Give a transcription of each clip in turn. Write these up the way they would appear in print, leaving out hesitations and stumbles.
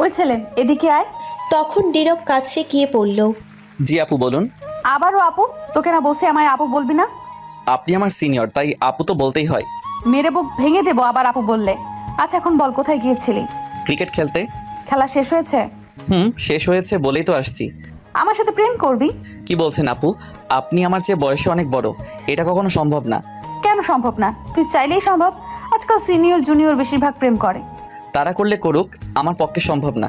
ওই ছেলে এদিকে আয়। তখন নীরব কাছে গিয়ে বলল, জি আপু বলুন। আবারও আপু? তোকে না বলছি আমায় আপু বলবি না? আপনি আমার সিনিয়র, তাই আপু তো বলতেই হয়। মেরে বুক ভেঙে দেবো আবার আপু বললে। আচ্ছা এখন বল, কোথায় গিয়েছিলি? ক্রিকেট খেলতে। খেলা শেষ হয়েছে? শেষ হয়েছে বলেই তো আসছি। আমার সাথে প্রেম করবি? কি বলছেন আপু? আপনি আমার চেয়ে বয়সে অনেক বড়, এটা কখনো সম্ভব না। কেন সম্ভব না? তুই চাইলেই সম্ভব। আজকাল সিনিয়র জুনিয়র বেশিরভাগ প্রেম করে। তারা করলে করুক, আমার পক্ষে সম্ভব না।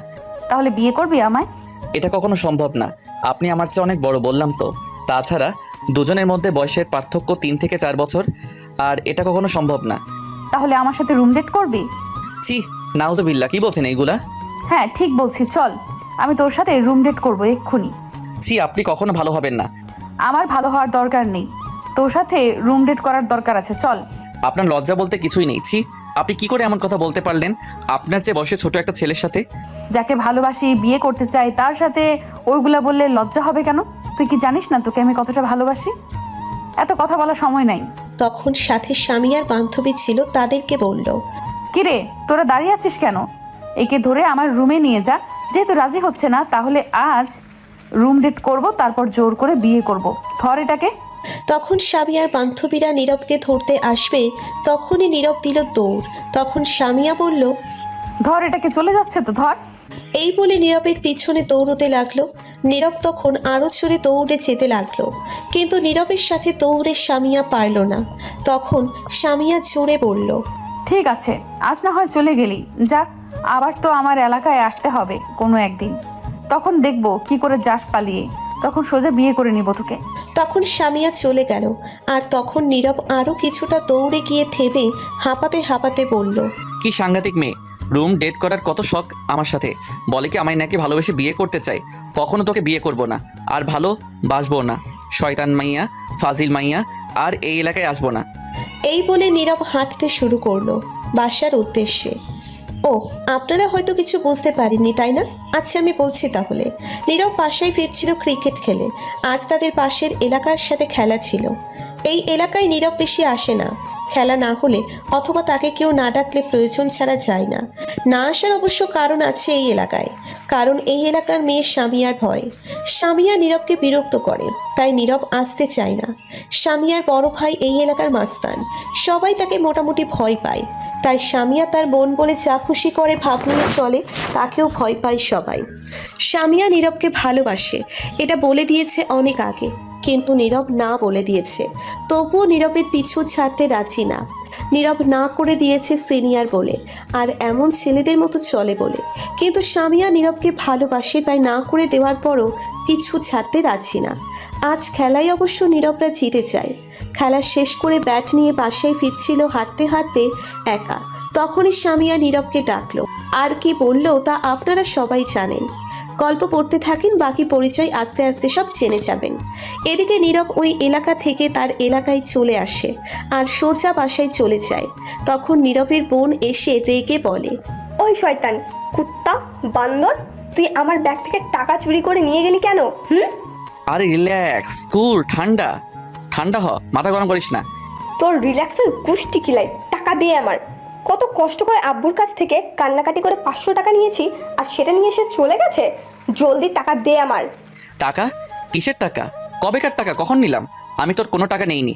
তাহলে বিয়ে করবি আমায়? এটা কখনো সম্ভব না। আপনি আমার চেয়ে অনেক বড়, বললাম তো। তাছাড়া দুজনের মধ্যে বয়সের পার্থক্য 3 থেকে 4 বছর, আর এটা কখনো সম্ভব না। তাহলে আমার সাথে রুম ডেট করবি? ছি, নাউজুবিল্লাহ, কি বলছেন এইগুলা? হ্যাঁ ঠিক বলছি, চল আমি তোর সাথে রুম ডেট করবো এক্ষুনি। ছি, আপনি কখনো ভালো হবেন না। আমার ভালো হওয়ার দরকার নেই, তোর সাথে রুম ডেট করার দরকার আছে, চল। আপনার লজ্জা বলতে কিছুই নেই। ছি, আপনি কি করে এমন কথা বলতে পারলেন আপনার চেয়ে বয়সে ছোট একটা ছেলের সাথে? যাকে ভালোবাসি, বিয়ে করতে চাই, তার সাথে ওইগুলা বললে লজ্জা হবে কেন? তুই কি জানিস না তোকে আমি কতটা ভালোবাসি? এত কথা বলার সময় নাই। তখন সাথে স্বামী আর বান্ধবী ছিল, তাদেরকে বলল, কিরে তোরা দাঁড়িয়ে আছিস কেন? একে ধরে আমার রুমে নিয়ে যা। যেহেতু রাজি হচ্ছে না, তাহলে আজ রুম ডেট করব, তারপর জোর করে বিয়ে করব। ধর এটাকে। তখন স্বামী আর বান্ধবীরা নীরবকে ধরতে আসবে, তখনই নীরব দিল দৌড়। তখন স্বামীয়া বলল, ধর এটাকে, চলে যাচ্ছে তো, ধর। এই বলে নীরবের পিছনে দৌড়তে লাগলো। নীরব তখন আরো জোরে দৌড়ে যেতে লাগলো, কিন্তু নীরবের সাথে দৌড়ে স্বামীয়া পারল না। তখন স্বামীয়া জোরে বলল, ঠিক আছে, আজ না হয় চলে গেলি, যা। আবার তো আমার এলাকায় আসতে হবে কোনো একদিন, তখন দেখবো কি করে যাস পালিয়ে। তখন সোজা বিয়ে করে নিব তোকে। তখন স্বামীয়া চলে গেল। আর তখন নীরব আরো কিছুটা দৌড়ে গিয়ে থেমে হাঁপাতে হাঁপাতে বলল, কি সাংঘাতিক মেয়ে! রুম ডেট করার কত শখ আমার সাথে। বলে কি আমায় নাকি ভালোবেসে বিয়ে করতে চাই। কখনো তোকে বিয়ে করব না, আর ভালো বাসবো না। শয়তান মাইয়া, ফাজিল মাইয়া, আর এই এলাকায় আসবো না। এই বলে নীরব হাঁটতে শুরু করলো বাসার উদ্দেশ্যে। ও, আপনারা হয়তো কিছু বুঝতে পারেননি তাই না? আচ্ছা আমি বলছি তাহলে। নীরব বাসায় ফিরছিল ক্রিকেট খেলে। আজ তাদের পাশের এলাকার সাথে খেলা ছিল। এই এলাকায় নীরব বেশি আসে না। খেলা না হলে অথবা তাকে কেউ না ডাকলে প্রয়োজন ছাড়া যায় না। না আসার অবশ্য কারণ আছে এই এলাকায়। কারণ এই এলাকার মেয়ে স্বামীয়ার ভয়। স্বামীয়া নীরবকে বিরক্ত করে, তাই নীরব আসতে চায় না। স্বামীয়ার বড় ভাই এই এলাকার মাস্তান, সবাই তাকে মোটামুটি ভয় পায়। তাই স্বামীয়া তার বোন বলে যা খুশি করে ভাব নিয়ে চলে, তাকেও ভয় পায় সবাই। স্বামীয়া নীরবকে ভালোবাসে, এটা বলে দিয়েছে অনেক আগে, কিন্তু নীরব না বলে দিয়েছে। তবুও নীরবের পিছু ছাড়তে রাজি না। নীরব না করে দিয়েছে সিনিয়র বলে, আর এমন ছেলেদের মতো চলে বলে। কিন্তু স্বামীয়া নীরবকে ভালোবাসে, তাই না করে দেওয়ার পরও পিছু ছাড়তে রাজি না। আজ খেলায় অবশ্য নীরবরা জিতে যায়। খেলা শেষ করে ব্যাট নিয়ে বাসায় ফিরছিল হাঁটতে হাঁটতে একা। তখনই স্বামীয়া নীরবকে ডাকলো। আর কি বললো তা আপনারা সবাই জানেন। গল্প পড়তে থাকেন, বাকি পরিচয় আস্তে আস্তে সব জেনে যাবেন। এদিকে নীরব ওই এলাকা থেকে তার এলাকায় চলে আসে আর সোজা বাসায় চলে যায়। তখন নীরবের বোন এসে রেগে বলে, ওই শয়তান, কুত্তা, বান্দর, তুই আমার ব্যাগ থেকে টাকা চুরি করে নিয়ে গেলি কেন? আরে রিল্যাক্স, কুল, ঠান্ডা ঠান্ডা হ, মাথা গরম করিস না। তোর রিল্যাক্সের গুষ্টি কিলাই, টাকা দে আমার। কত কষ্ট করে আব্বুর কাছ থেকে কান্নাকাটি করে 500 টাকা নিয়েছি, আর সেটা নিয়ে এসে চলে গেছে। জলদি টাকা দে আমার। টাকা? কিসের টাকা? কবেকার টাকা? কখন নিলাম? আমি তোর কোনো টাকা নেইনি।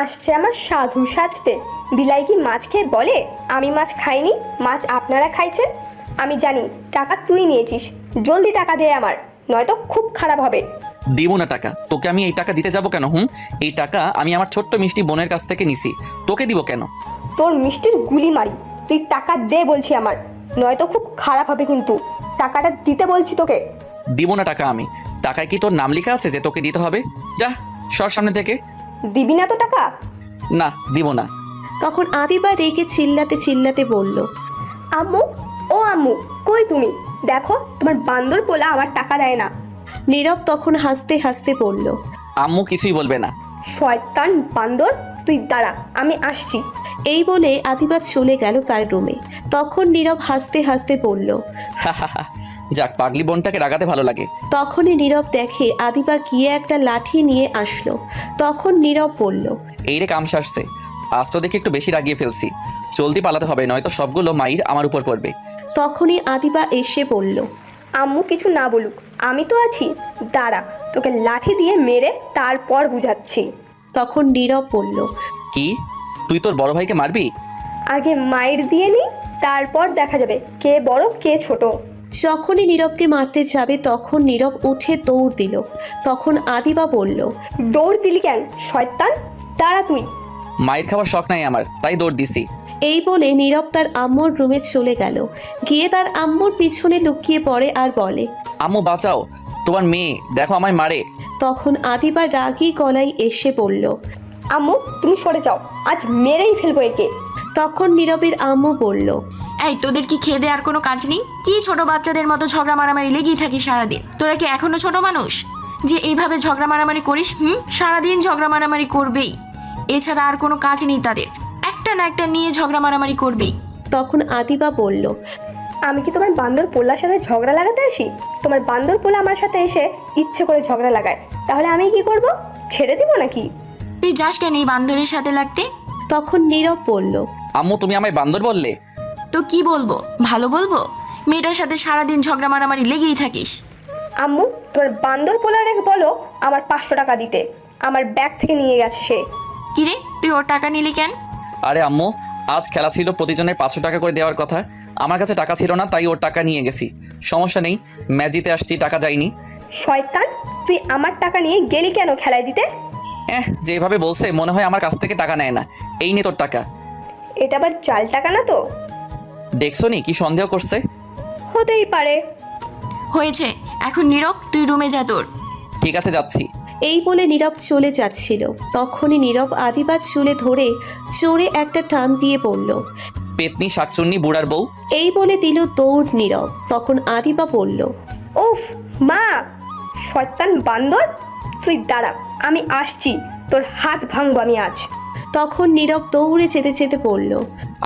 আসছে আমার সাধু সাজতে। বিলাই কি মাছ খেয়ে বলে আমি মাছ খাইনি, মাছ আপনারা খাইছেন? আমি জানি টাকা তুই নিয়েছিস। জলদি টাকা দে আমার, নয়তো খুব খারাপ হবে। দিব না টাকা। তোকে আমি এই টাকা দিতে যাব কেন? এই টাকা আমি আমার ছোট্ট মিষ্টি বোনের কাছ থেকে নিছি, তোকে দিব কেন? তোর মিষ্টির গুলি মারি। তুই টাকা দে বলছি আমার, নয়তো খুব খারাপ হবে কিন্তু। টাকাটা দিতে বলছি তোকে। দিব না টাকা আমি। টাকায় কি তোর নাম লেখা আছে যে তোকে দিতে হবে? যা, সর সামনে থেকে। দিবি না তো টাকা? না, দিব না। তখন আদিবা রেগে চিল্লাতে চিল্লাতে বলল, আম্মু, ও আম্মু, কই তুমি? দেখো তোমার বান্দর পোলা আমার টাকা দেয় না। নীরব তখন হাসতে হাসতে বলল, আম্মু কিছুই বলবে না। শয়তান বান্দর, তুই দাঁড়া, আমি আসছি। এই বলে আদিবা চলে গেল তার রুমে। তখন নীরব হাসতে হাসতে বলল, যাক, পাগলি বোনটাকে রাগাতে ভালো লাগে। তখনই নীরব দেখে আদিবা গিয়ে একটা লাঠি নিয়ে আসলো। তখন নীরব বলল, এই রে কাম সারছে, আজ তো দেখি একটু বেশি রাগিয়ে ফেলছি। জলদি পালাতে হবে, নয়তো সবগুলো মাইর আমার উপর পড়বে। তখনই আদিবা এসে বলল, আম্মু কিছু না বলুক, আমি তো আছি। দাঁড়া, তোকে লাঠি দিয়ে মেরে তারপর বুঝাচ্ছি। তখন নীরব বলল, কি তুই তোর বড় ভাইকে মারবি? আগে মাইর দিয়ে নি, তারপর দেখা যাবে কে বড় কে ছোট। যখনই নীরবকে মারতে যাবে তখন নীরব উঠে দৌড় দিল। তখন আদিবা বলল, দৌড় দিলি কেন শয়তান? দাঁড়া তুই। মায়ের খাওয়ার শখ নাই আমার, তাই দৌড় দিছি। এই বলে নীরব তার আম্মুর রুমে চলে গেল। গিয়ে তার আম্মুর পিছনে লুকিয়ে পড়ে আর বলে, আম্মু বাঁচাও, তোমার মেয়ে দেখো আমায় মারে। তখন আদিবা রাগী গলায় এসে বলল। আম্মু তুমি সরে যাও, আজ মেরেই ফেলবো একে। তখন নীরবের আম্মু বলল, এই তোদের কি খেয়ে দেওয়ার কোনো কাজ নেই? কি ছোট বাচ্চাদের মতো ঝগড়া মারামারি লেগেই থাকিস সারাদিন? তোরা কি এখনো ছোট মানুষ যে এইভাবে ঝগড়া মারামারি করিস? সারাদিন ঝগড়া মারামারি করবেই, এছাড়া আর কোনো কাজ নেই তাদের। একটা না একটা নিয়ে ঝগড়া মারামারি করবেই। তখন আদিবা বলল, আমি কি তোমার বান্দর পোলার সাথে ঝগড়া লাগাতে আসি? তোমার বান্দর পোলা আমার সাথে এসে ইচ্ছে করে ঝগড়া লাগায়, তাহলে আমি কি করব? ছেড়ে দিব নাকি? তুই যাস কেন এই বান্দরের সাথে লাগতে? তখন নীরব বলল, আম্মু তুমি আমায় বান্দর বললে? তো কি বলবো, ভালো বলবো? মেয়েটার সাথে সারাদিন ঝগড়া মারামারি লেগেই থাকিস। আম্মু তোমার বান্দর পোলারে বলো আমার 500 টাকা দিতে, আমার ব্যাগ থেকে নিয়ে গেছে সে। কিরে তুই ওর টাকা নিলি কেন? আরে আম্মু, আজ খেলা ছিল, প্রতিজনের 500 টাকা করে দেওয়ার কথা। আমার কাছে টাকা ছিল না, তাই ওর টাকা নিয়ে গেছি। সমস্যা নেই, ম্যাজিতে আসছি, টাকা যায়নি। শয়তান, তুই আমার টাকা নিয়ে গেলি কেন খেলায় দিতে? যেভাবে বলছে মনে হয় আমার কাছ থেকে টাকা নেয় না। এই নে তোর টাকা। এটা আবার চাল টাকা না তো? দেখছো নি কি সন্দেহ করছে? হতেই পারে। হয়েছে, এখন নীরব তুই রুমে যা তোর। ঠিক আছে যাচ্ছি। এই বলে নীরব চলে যাচ্ছিল। তখনই নীরব আদিবার চুলে ধরে জোরে একটা টান দিয়ে বলল, পেতনি শাকচুন্নি বুড়ার বউ। এই বলে দিল দৌড় নীরব। তখন আদিবা বলল, উফ মা, শয়তান বান্দর, তুই দাঁড়া, আমি আসছি, তোর হাত ভাঙবো আমি আজ। তখন নীরব দৌড়ে যেতে যেতে বলল।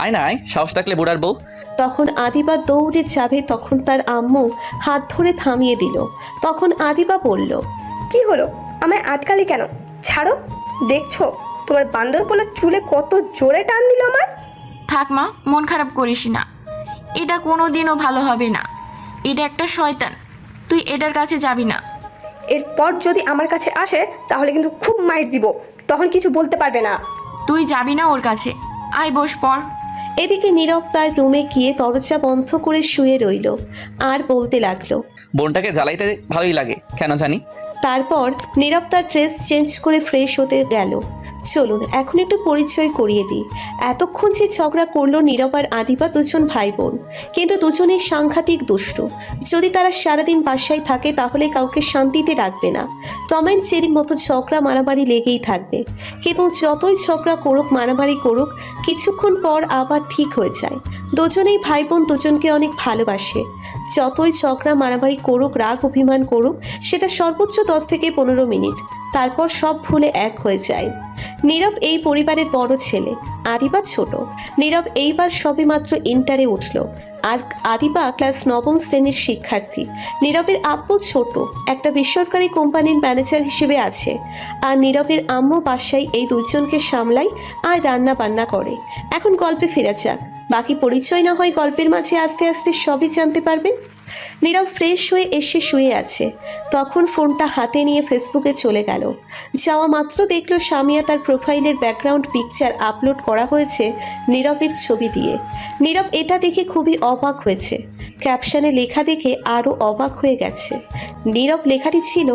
আয় না আয়, সাহস থাকলে বুড়ার বউ। তখন আদিবা দৌড়ে যাবে, তখন তার আম্মু হাত ধরে থামিয়ে দিল। তখন আদিবা বলল, কি হলো, আমায় আটকালি কেন? ছাড়ো। দেখছো তোমার বান্দর পোলার চুলে কত জোরে টান দিল আমার। থাক মা, মন খারাপ করিস না, এটা কোনো দিনও ভালো হবে না। এটা একটা শয়তান, তুই এটার কাছে যাবি না। এরপর যদি আমার কাছে আসে তাহলে কিন্তু খুব মাইর দিব, তখন কিছু বলতে পারবে না। তুই যাবি না ওর কাছে, আয় বস পর। এদিকে নীরব তার রুমে গিয়ে দরজা বন্ধ করে শুয়ে রইল আর বলতে লাগলো, বোনটাকে জ্বালাইতে ভালোই লাগে কেন জানি। তারপর নীরব তার ড্রেস চেঞ্জ করে ফ্রেশ হতে গেল। চলুন এখন একটু পরিচয় করিয়ে দিই। এতক্ষণ যে ঝগড়া করলো নীরব আর আদিবা দুজন ভাই বোন, কিন্তু দুজনেই সাংঘাতিক দুষ্টু। যদি তারা সারাদিন বাসায় থাকে তাহলে কাউকে শান্তিতে রাখবে না। টম অ্যান্ড জেরির মতো ঝগড়া মারামারি লেগেই থাকবে, এবং যতই ঝগড়া করুক মারামারি করুক কিছুক্ষণ পর আবার ঠিক হয়ে যায়। দুজনেই ভাই বোন দুজনকে অনেক ভালোবাসে। যতই ঝগড়া মারামারি করুক, রাগ অভিমান করুক, সেটা সর্বোচ্চ 10 থেকে 15 মিনিট, তারপর সব ভুলে এক হয়ে যায়। নীরব এই পরিবারের বড় ছেলে, আদিবা ছোট। নীরব এইবার সবেমাত্র ইন্টারে উঠল, আর আদিবা ক্লাস 9ম শ্রেণীর শিক্ষার্থী। নীরবের আব্বু ছোট একটা বেসরকারি কোম্পানির ম্যানেজার হিসেবে আছে, আর নীরবের আম্মু বাসায় এই দুইজনকে সামলায় আর রান্না বান্না করে। এখন গল্পে ফেরা যাক, বাকি পরিচয় না হয় গল্পের মাঝে আস্তে আস্তে সবই জানতে পারবেন। নীরব ফ্রেশ হয়ে এসে শুয়ে আছে, তখন ফোনটা হাতে নিয়ে ফেসবুকে চলে গেল। যাওয়া মাত্র দেখলো সামিয়া তার প্রোফাইলের ব্যাকগ্রাউন্ড পিকচার আপলোড করা হয়েছে নীরবের ছবি দিয়ে। নীরব এটা দেখে খুবই অবাক হয়েছে। ক্যাপশনে লেখা দেখে আরও অবাক হয়ে গেছে। নীরব লেখাটি ছিল,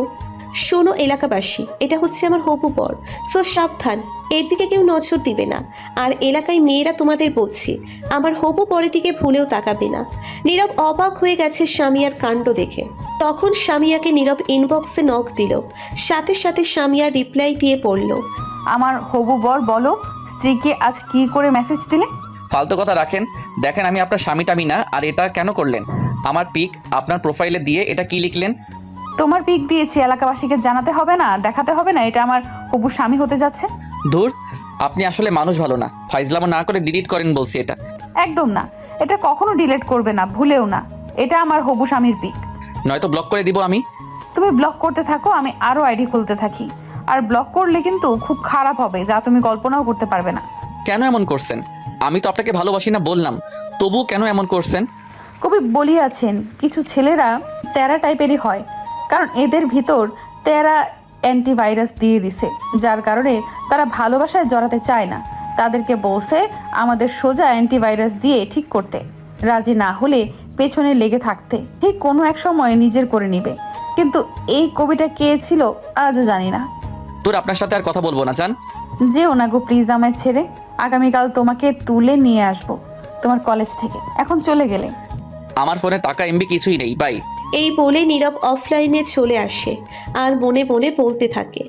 শোনো এলাকাবাসী, এটা হচ্ছে আমার হবু বর, সো সাবধান, এর দিকে কেউ নজর দিবে না। আর এলাকায় মেয়েরা তোমাদের বলছি, আমার হবু বরের দিকে ভুলেও তাকাবে না। নীরব অবাক হয়ে গেছে সামিয়ার কাণ্ড দেখে। তখন সামিয়াকে নীরব ইনবক্সে নক দিল, সাথে সাথে সামিয়া রিপ্লাই দিয়ে পড়ল, আমার হবু বর বলো, স্ত্রীকে আজ কি করে মেসেজ দিলে? ফালতু কথা রাখেন, দেখেন আমি আপনার স্বামী টামি না। আর এটা কেন করলেন? আমার পিক আপনার প্রোফাইলে দিয়ে এটা কি লিখলেন? তোমার পিক দিয়েছি, এলাকাবাসীকে জানাতে হবে না, দেখাতে হবে না এটা আমার হবু স্বামী হতে যাচ্ছে? ধুর, আপনি আসলে মানুষ ভালো না। ফাইজলামো না করে ডিলিট করেন বলছি এটা। একদম না, এটা কখনো ডিলিট করবে না, ভুলেও না। এটা আমার হবু স্বামীর পিক। নয়তো ব্লক করে দিব আমি। তুমি ব্লক করতে থাকো, আমি আরও আইডি খুলতে থাকি। আর ব্লক করলে কিন্তু খুব খারাপ হবে, যা তুমি কল্পনাও করতে পারবে না। কেন এমন করছেন? আমি তো আপনাকে ভালোবাসি না বললাম, তবু কেন এমন করছেন? কবি বলিয়াছেন কিছু ছেলেরা তেরা টাইপেরই হয়, কারণ এদের ভিতর তেরা অ্যান্টিভাইরাস দিয়ে দিছে, যার কারণে তারা ভালোবাসায় জড়াতে চায় না। তাদেরকে বলছে আমাদের সোজা অ্যান্টিভাইরাস দিয়ে ঠিক করতে, রাজি না হলে পেছনে লেগে থাকতে, ঠিক কোনো এক সময় নিজের করে নিবে। কিন্তু এই কবিটা কে ছিল আজও জানি না। তোর আপনার সাথে আর কথা বলবো না, জান। যেও না গো প্লিজ আমায় ছেড়ে। আগামীকাল তোমাকে তুলে নিয়ে আসবো তোমার কলেজ থেকে, এখন চলে গেলে। আমার ফোনে টাকা এমবি কিছুই নেই, বাই। এই বলে নীরব অফলাইনে চলে আসে আর মনে মনে বলতে থাকে,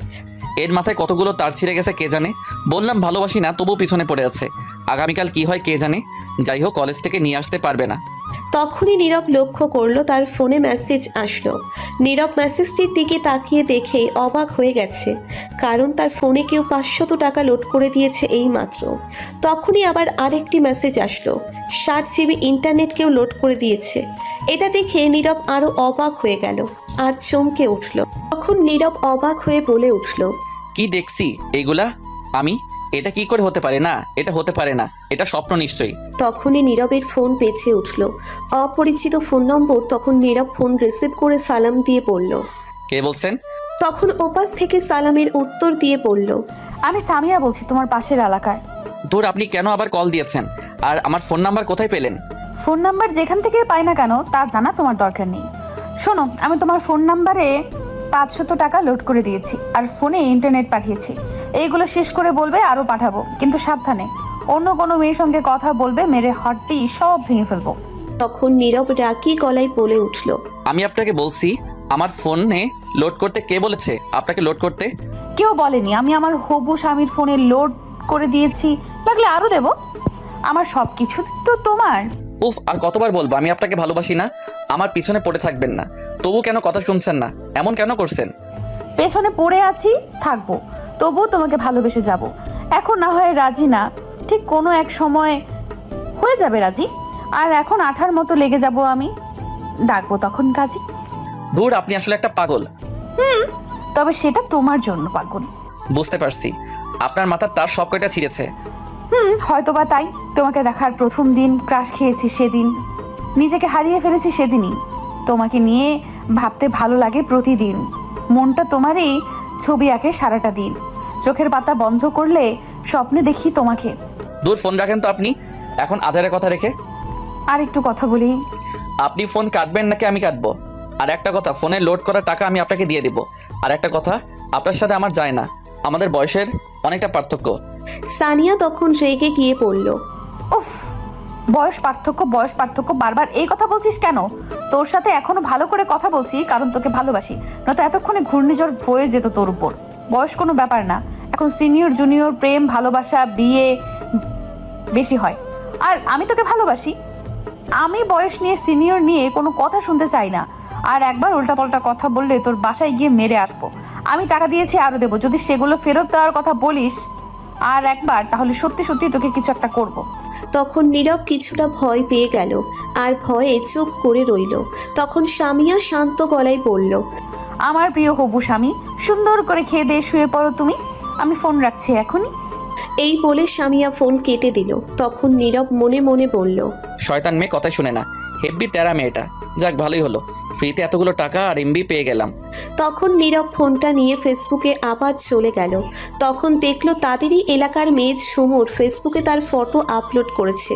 এর মাথায় কতগুলো তার ছিঁড়ে গেছে কে জানে। বললাম ভালোবাসি না, তবু পিছনে পড়ে আছে। আগামীকাল কি হয় কে জানে। যাই হোক, কলেজ থেকে নিয়ে আসতে পারবে না। তখনই নীরব লক্ষ্য করলো তার ফোনে মেসেজ আসলো। নীরব মেসেজটির দিকে তাকিয়ে দেখেই অবাক হয়ে গেছে, কারণ তার ফোনে কেউ 500 টাকা লোড করে দিয়েছে এই মাত্র। তখনই আবার আরেকটি মেসেজ আসলো, 60 জিবি ইন্টারনেট কেউ লোড করে দিয়েছে। এটা দেখে নীরব আরো অবাক হয়ে গেল আর চমকে উঠল। তখন নীরব অবাক হয়ে বলে উঠল, কি দেখছি এইগুলা আমি? এটা কি করে হতে পারে? না, এটা হতে পারে না, এটা স্বপ্ন নিশ্চয়ই। তখনই নীরবের ফোন বেজে উঠল। অপরিচিত ফোন নম্বর। তখন নীরব ফোন রিসিভ করে সালাম দিয়ে বলল। কে বলছেন? তখন ওপাশ থেকে সালামের উত্তর দিয়ে বলল, আমি সামিয়া বলছি, তোমার পাশের এলাকার। ধুর, আপনি কেন আবার কল দিয়েছেন? আর আমার ফোন নাম্বার কোথায় পেলেন? ফোন নাম্বার যেখান থেকে পাই না কেন তা জানা তোমার দরকার নেই। শোনো, আমি তোমার ফোন নাম্বারে 500 টাকা লোড করে দিয়েছি আর ফোনে ইন্টারনেট পাঠিয়েছি। এইগুলো শেষ করে বলবে আরও পাঠাবো, কিন্তু সাবধানে। অন্য কোনো মেয়ের সঙ্গে কথা বলবে, মেরে হাড্ডি সব ভেঙে ফেলবো। তখন নীরব রাগী গলায় বলে উঠল, আমি আপনাকে বলছি আমার ফোনে লোড করতে। কে বলেছে আপনাকে লোড করতে? কেউ বলেনি। আমি আমার হবু স্বামীর ফোনে লোড করে দিয়েছি, লাগলে আরও দেবো। আমার সব কিছু তো তোমার। উফ, আর কতবার বলবো আমি আপনাকে ভালোবাসি না? আমার পিছনে পড়ে থাকবেন না। তবু কেন কথা শুনছেন না? এমন কেন করছেন? পেছনে পড়ে আছি, থাকবো, তবুও তোমাকে ভালোবেসে যাব। এখন না হয় রাজি না, ঠিক কোনো এক সময় হয়ে যাবে রাজি। আর এখন আঠার মতো লেগে যাব আমি, ডাকবো তখন কাজী। ধুর, আপনি আসলে একটা পাগল। তবে সেটা তোমার জন্য পাগল। বুঝতে পারছি, আপনার মাথার তার সব কয়টা ছিঁড়েছে। হয়তো বা তাই। তোমাকে দেখার প্রথম দিন ক্রাশ খেয়েছি সেদিন, নিজেকে হারিয়ে ফেলেছি সেদিনই। তোমাকে নিয়ে ভাবতে ভালো লাগে প্রতিদিন, মনটা তোমারই ছবি আঁকে সারাটা দিন। চোখের পাতা বন্ধ করলে স্বপ্নে দেখি তোমাকে। দূর, ফোন রাখেন তো আপনি এখন আজারের কথা রেখে। আর একটু কথা বলি। আপনি ফোন কাটবেন নাকি আমি কাটবো? আর একটা কথা, ফোনে লোড করা টাকা আমি আপনাকে দিয়ে দিব। আর একটা কথা, আপনার সাথে আমার যায় না, আমাদের বয়সের অনেকটা পার্থক্য। সানিয়া তখন রেগে গিয়ে বলল, উফ, বয়স পার্থক্য বারবার এই কথা বলছিস কেন? তোর সাথে এখনো ভালো করে কথা বলছি কারণ তোকে ভালোবাসি, নয়তো এতক্ষণে ঘূর্ণিঝড় বয়ে যেত তোর উপর। বয়স কোনো ব্যাপার না, এখন সিনিয়র জুনিয়র প্রেম ভালোবাসা বিয়ে বেশি হয়। আর আমি তোকে ভালোবাসি। আমি বয়স নিয়ে সিনিয়র নিয়ে কোনো কথা শুনতে চাই না। আর একবার উল্টাপাল্টা কথা বললে তোর বাসায় গিয়ে মেরে আসবো। আমি টাকা দিয়েছি, আরও দেবো। যদি সেগুলো ফেরত দেওয়ার কথা বলিস আর একবার, তাহলে সত্যি সত্যি তোকে কিছু একটা করব। তখন নীরব কিছুটা ভয় পেয়ে গেল আর ভয়ে চুপ করে রইল। তখন সামিয়া শান্ত গলায় বলল, আমার প্রিয় হবু স্বামী, সুন্দর করে খেয়ে দিয়ে শুয়ে পড়ো তুমি। আমি ফোন রাখছি এখনই। এই বলে সামিয়া ফোন কেটে দিল। তখন নীরব মনে মনে বলল, শয়তান মেয়ে, কথাই শুনে না, হেব্বি তেরা মেয়েটা। যাক, ভালোই হলো, ফ্রিতে এতগুলো টাকা আর এমবি পেয়ে গেলাম। তখন নীরব ফোনটা নিয়ে ফেসবুকে আবার চলে গেল। তখন দেখলো তাদেরই এলাকার মেয়ে ঝুমুর ফেসবুকে তার ফটো আপলোড করেছে।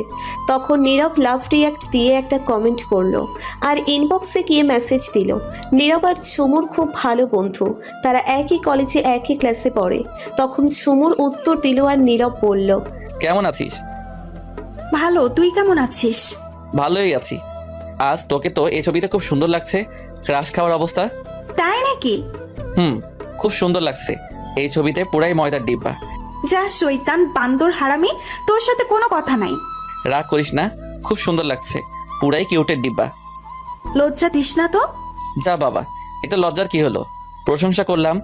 তখন নীরব লাভ রিয়াক্ট দিয়ে একটা কমেন্ট করলো আর ইনবক্সে গিয়ে মেসেজ দিল। নীরব আর ঝুমুর খুব ভালো বন্ধু, তারা একই কলেজে একই ক্লাসে পড়ে। তখন ঝুমুর উত্তর দিল আর নীরব বলল, কেমন আছিস? ভালো, তুই কেমন আছিস? ভালোই আছি। আজ তোকে তো এই ছবিতে খুব সুন্দর লাগছে। ক্রাশ খাওয়ার অবস্থা। তাই নাকি? খুব সুন্দর লাগছে এই ছবিতে, পুরাই ময়দার ডিব্বা। যা শয়তান বান্দর হারামি, তোর সাথে কোনো কথা নাই। রাগ করিস না, খুব সুন্দর লাগছে, পুরাই কিউটের ডিব্বা। লজ্জা দিস না তো। যা বাবা, এটা লজ্জার কি হলো? প্রশংসা করলাম।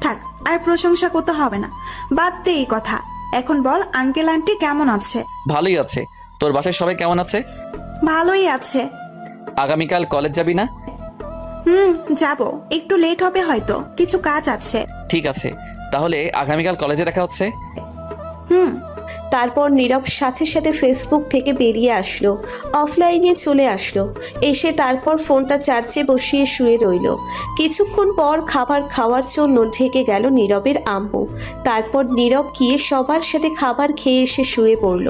থাক, আর প্রশংসা করতে হবে না, বাদ দে এই কথা। এখন বল, আঙ্কেল আন্টি কেমন আছে? ভালোই আছে। তোর বাসায় সবাই কেমন আছে? ভালোই আছে। আগামীকাল কলেজ যাবি না? যাব, একটু লেট হবে হয়তো, কিছু কাজ আছে। ঠিক আছে, তাহলে আগামীকাল কলেজে দেখা হচ্ছে। তারপর নীরব সাথে সাথে ফেসবুক থেকে বেরিয়ে আসলো, অফলাইনে চলে আসলো। এসে তারপর ফোনটা চার্জে বসিয়ে শুয়ে রইল। কিছুক্ষণ পর খাবার খাওয়ার জন্য ঢেকে গেল নীরবের আম্মু। তারপর নীরব গিয়ে সবার সাথে খাবার খেয়ে এসে শুয়ে পড়ল।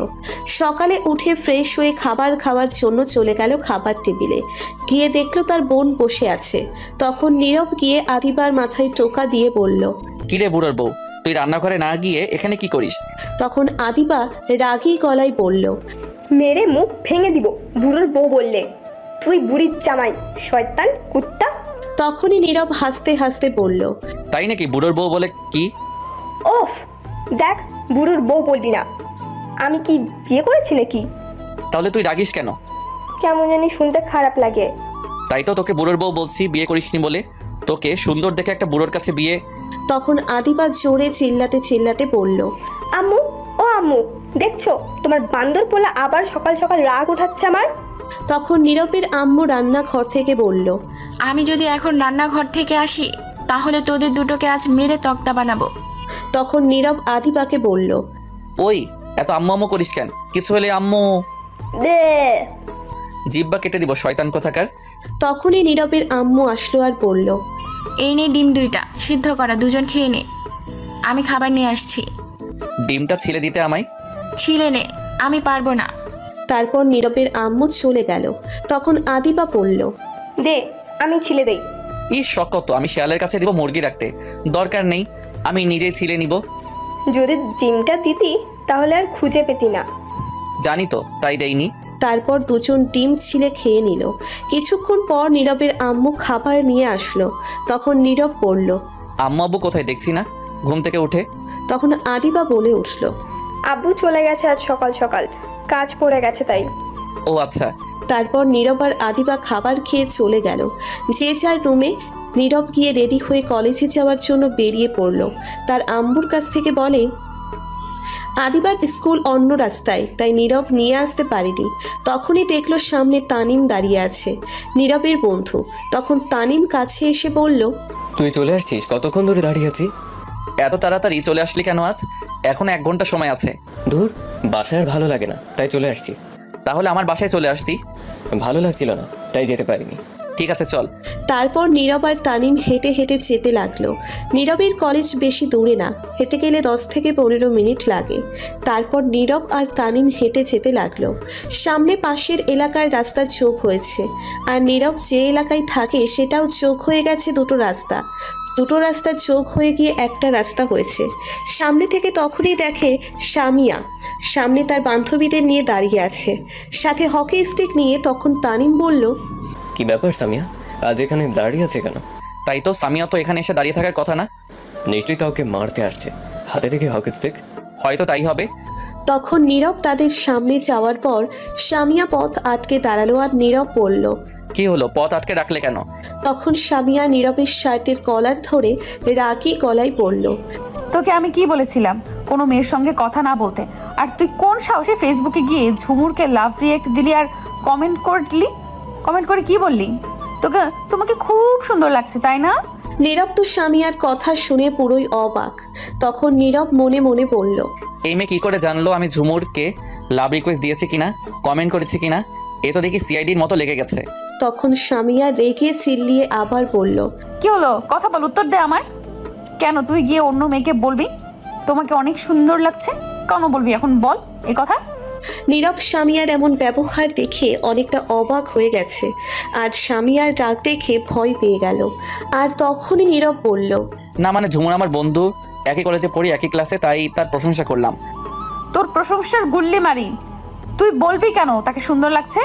সকালে উঠে ফ্রেশ হয়ে খাবার খাওয়ার জন্য চলে গেল খাবার টেবিলে। গিয়ে দেখলো তার বোন বসে আছে। তখন নীরব গিয়ে আদিবার মাথায় টোকা দিয়ে বলল, কিরে বুড়োর বউ, তুই রান্নাঘরে না গিয়ে এখানে কি করিস? তখন আদিবা রাগী গলায় বলল, মেরে মুখ ভেঙে দিব বুড়োর বউ বললে। তুই বুড়ির জামাই, শয়তান কুত্তা। তখনই নীরব হাসতে হাসতে বলল, তাই নাকি? বুড়োর বউ বলে কি? ওফ, দেখ বুড়োর বউ বলবি না। আমি কি বিয়ে করেছি নাকি? তাহলে তুই রাগিস কেন? কেমন জানি শুনতে খারাপ লাগে। তাই তো তোকে বুড়োর বউ বলছি, বিয়ে করিসনি বলে। তোকে সুন্দর দেখে একটা বুড়োর কাছে বিয়ে। তখন আদিবা জোরে চিল্লাতে চিল্লাতে বলল, আম্মু, ও আম্মু, দেখছো তোমার বান্দর পোলা আবার সকাল সকাল রাগ উঠাচ্ছে আমার। তখন নীরবের আম্মু রান্নাঘর থেকে বলল, আমি যদি এখন রান্নাঘর থেকে আসি তাহলে তোদের দুটোকে আজ মেরে তক্তা বানাবো। তখন নীরব আদিবাকে বলল, ওই এত আম্মু আম্মু করিস কেন? কিছু হলে আম্মু দে। জিব্বা কেটে দিব, শয়তান কোথাকার। তখনই নীরবের আম্মু আসলো আর বলল, এই নে ডিম 2টা সিদ্ধ করা, দুজন খেয়ে নে। আমি খাবার নিয়ে আসছি। ডিমটা ছিলে দিতে আমায়। ছিলে নে, আমি পারবো না। তারপর নীরবের আম্মু চলে গেল। তখন আদিবা বলল, দে, আমি ছিলে দেই। শখ কত, আমি শিয়ালের কাছে দিব মুরগি রাখতে। দরকার নেই, আমি নিজেই ছিলে নিব। যদি ডিমটা দিতি তাহলে আর খুঁজে পেতি না। জানি তো, তাই দেইনি। তারপর দুজন ডিম ছিলে খেয়ে নিল। কিছুক্ষণ পর নীরবের আম্মু খাবার নিয়ে আসলো। তখন নীরব বলল, আম্মু আব্বু কোথায় দেখছি না ঘুম থেকে উঠে? তখন আদিবা বলে উঠল, আব্বু চলে গেছে আজ সকাল সকাল, কাজ পড়ে গেছে তাই। ও আচ্ছা। তারপর নীরব আর আদিবা খাবার খেয়ে চলে গেল যে যার রুমে। নীরব গিয়ে রেডি হয়ে কলেজে যাওয়ার জন্য বেরিয়ে পড়ল। তার আম্মুর কাছ থেকে বলে, আদিবার স্কুল অন্য রাস্তায়, তাই নীরব নিয়ে আসতে পারেনি। তখনই দেখলো সামনে তানিম দাঁড়িয়ে আছে, নীরবের বন্ধু। তখন তানিম কাছে এসে বলল, তুই চলে আসছিস? কতক্ষণ ধরে দাঁড়িয়ে আছি। এত তাড়াতাড়ি চলে আসলি কেন আজ? এখন 1 ঘন্টা সময় আছে। ধুর, বাসায় আর ভালো লাগে না, তাই চলে আসছি। তাহলে আমার বাসায় চলে আসতি। ভালো লাগছিল না, তাই যেতে পারিনি। ঠিক আছে চল। তারপর নীরব আর তানিম হেঁটে হেঁটে যেতে লাগলো। নীরবের কলেজ বেশি দূরে না, হেঁটে গেলে 10 থেকে 15 মিনিট লাগে। তারপর নীরব আর তানিম হেঁটে যেতে লাগলো। সামনে পাশের এলাকার রাস্তা যোগ হয়েছে, আর নীরব যে এলাকায় থাকে সেটাও যোগ হয়ে গেছে দুটো রাস্তা। দুটো রাস্তা যোগ হয়ে গিয়ে একটা রাস্তা হয়েছে। সামনে থেকে তখনই দেখে সামিয়া সামনে তার বান্ধবীদের নিয়ে দাঁড়িয়ে আছে, সাথে হকি স্টিক নিয়ে। তখন তানিম বলল, কি ব্যাপার সামিয়া, আজ এখানে দাঁড়িয়ে আছে কেন? তাই তো, সামিয়া তো এখানে এসে দাঁড়িয়ে থাকার কথা না। নিশ্চয়ই কাউকে মারতে আসছে, হাতে থেকে হকি স্টিক। হয়তো তাই হবে। তখন নীরব তাদের সামনে যাওয়ার পর সামিয়া পথ আটকে দাঁড়ালো আর নীরব বলল, কি হলো, পথ আটকে রাখলে কেন? তখন সামিয়া নীরবের শার্টের কলার ধরে রাগী গলায় বলল, তোকে আমি কি বলেছিলাম কোনো মেয়ের সঙ্গে কথা না বলতে? আর তুই কোন সাহসে ফেসবুকে গিয়ে ঝুমুরকে লাভ রিয়েক্ট দিলি আর কমেন্ট করলি? কমেন্ট করে কি বললি? তোমাকে খুব সুন্দর লাগছে, তাই না? নীরব তো সামিয়ার কথা শুনে পুরোই অবাক। তখন নীরব মনে মনে বলল, এই মেয়ে কি করে জানলো আমি ঝুমুরকে লাভ রিকোয়েস্ট দিয়েছি কিনা, কমেন্ট করেছি কিনা? এ তো দেখি সিআইডির মতো লেগে গেছে। তখন সামিয়া রেগে চিল্লিয়ে আবার বলল, কি হলো, কথা বল, উত্তর দে আমার। কেন তুই গিয়ে অন্য মেয়েকে বলবি তোমাকে অনেক সুন্দর লাগছে? কেন বলবি এখন বল এই কথা? নীরব সামিয়ার এমন ব্যবহার দেখে অনেকটা অবাক হয়ে গেছে, আর সামিয়ার রাগ দেখে ভয় পেয়ে গেল। আর তখনই নীরব বলল, না মানে ঝুমুর আমার বন্ধু, একই কলেজে পড়ি, একই ক্লাসে, তাই তার প্রশংসা করলাম। তোর প্রশংসার গুল্লি মারি, তুই বলবি কেন তাকে সুন্দর লাগছে?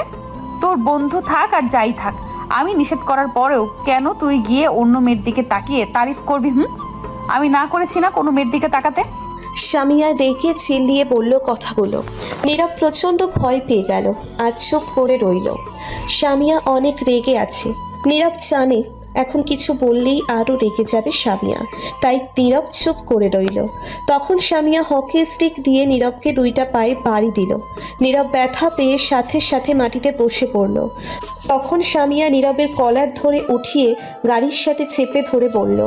তোর বন্ধু থাক আর যাই থাক, আমি নিষেধ করার পরেও কেন তুই গিয়ে অন্য মেয়ের দিকে তাকিয়ে তারিফ করবি? আমি না করেছি না কোনো মেয়ের দিকে তাকাতে? সামিয়া রেগে চিল্লিয়ে বলল কথাগুলো। নীরব প্রচণ্ড ভয় পেয়ে গেল আর চুপ করে রইল। সামিয়া অনেক রেগে আছে। নীরব জানে এখন কিছু বললেই আরও রেগে যাবে সামিয়া, তাই নীরব চুপ করে রইল। তখন সামিয়া হকি স্টিক দিয়ে নীরবকে 2টা পায়ে বাড়ি দিল। নীরব ব্যথা পেয়ে সাথে সাথে মাটিতে বসে পড়ল। তখন সামিয়া নীরবের কলার ধরে উঠিয়ে গাড়ির সাথে চেপে ধরে বলল,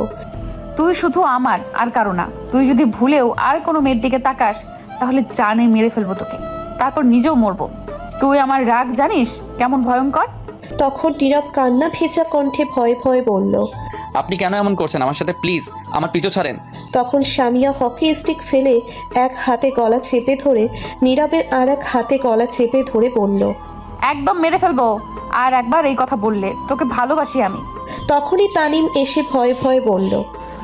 তুই শুধু আমার আর কারো না। তুই যদি ভুলেও আর কোনো মেয়ের দিকে তাকাস তাহলে জানে মেরে ফেলবো তোকে, তারপর নিজেও মরবো। তুই আমার রাগ জানিস কেমন ভয়ঙ্কর? তখন নীরব কান্না ভেজা কণ্ঠে ভয়ে ভয়ে বলল। আপনি কেন এমন করছেন আমার সাথে? প্লিজ আমার পিছু ছাড়েন। তখন সামিয়া হকি স্টিক ফেলে এক হাতে গলা চেপে ধরে নীরবের আর এক হাতে গলা চেপে ধরে বলল। একদম মেরে ফেলবো, আর একবার এই কথা বললে তোকে ভালোবাসি আমি। তখনই তানিম এসে ভয়ে ভয়ে বলল।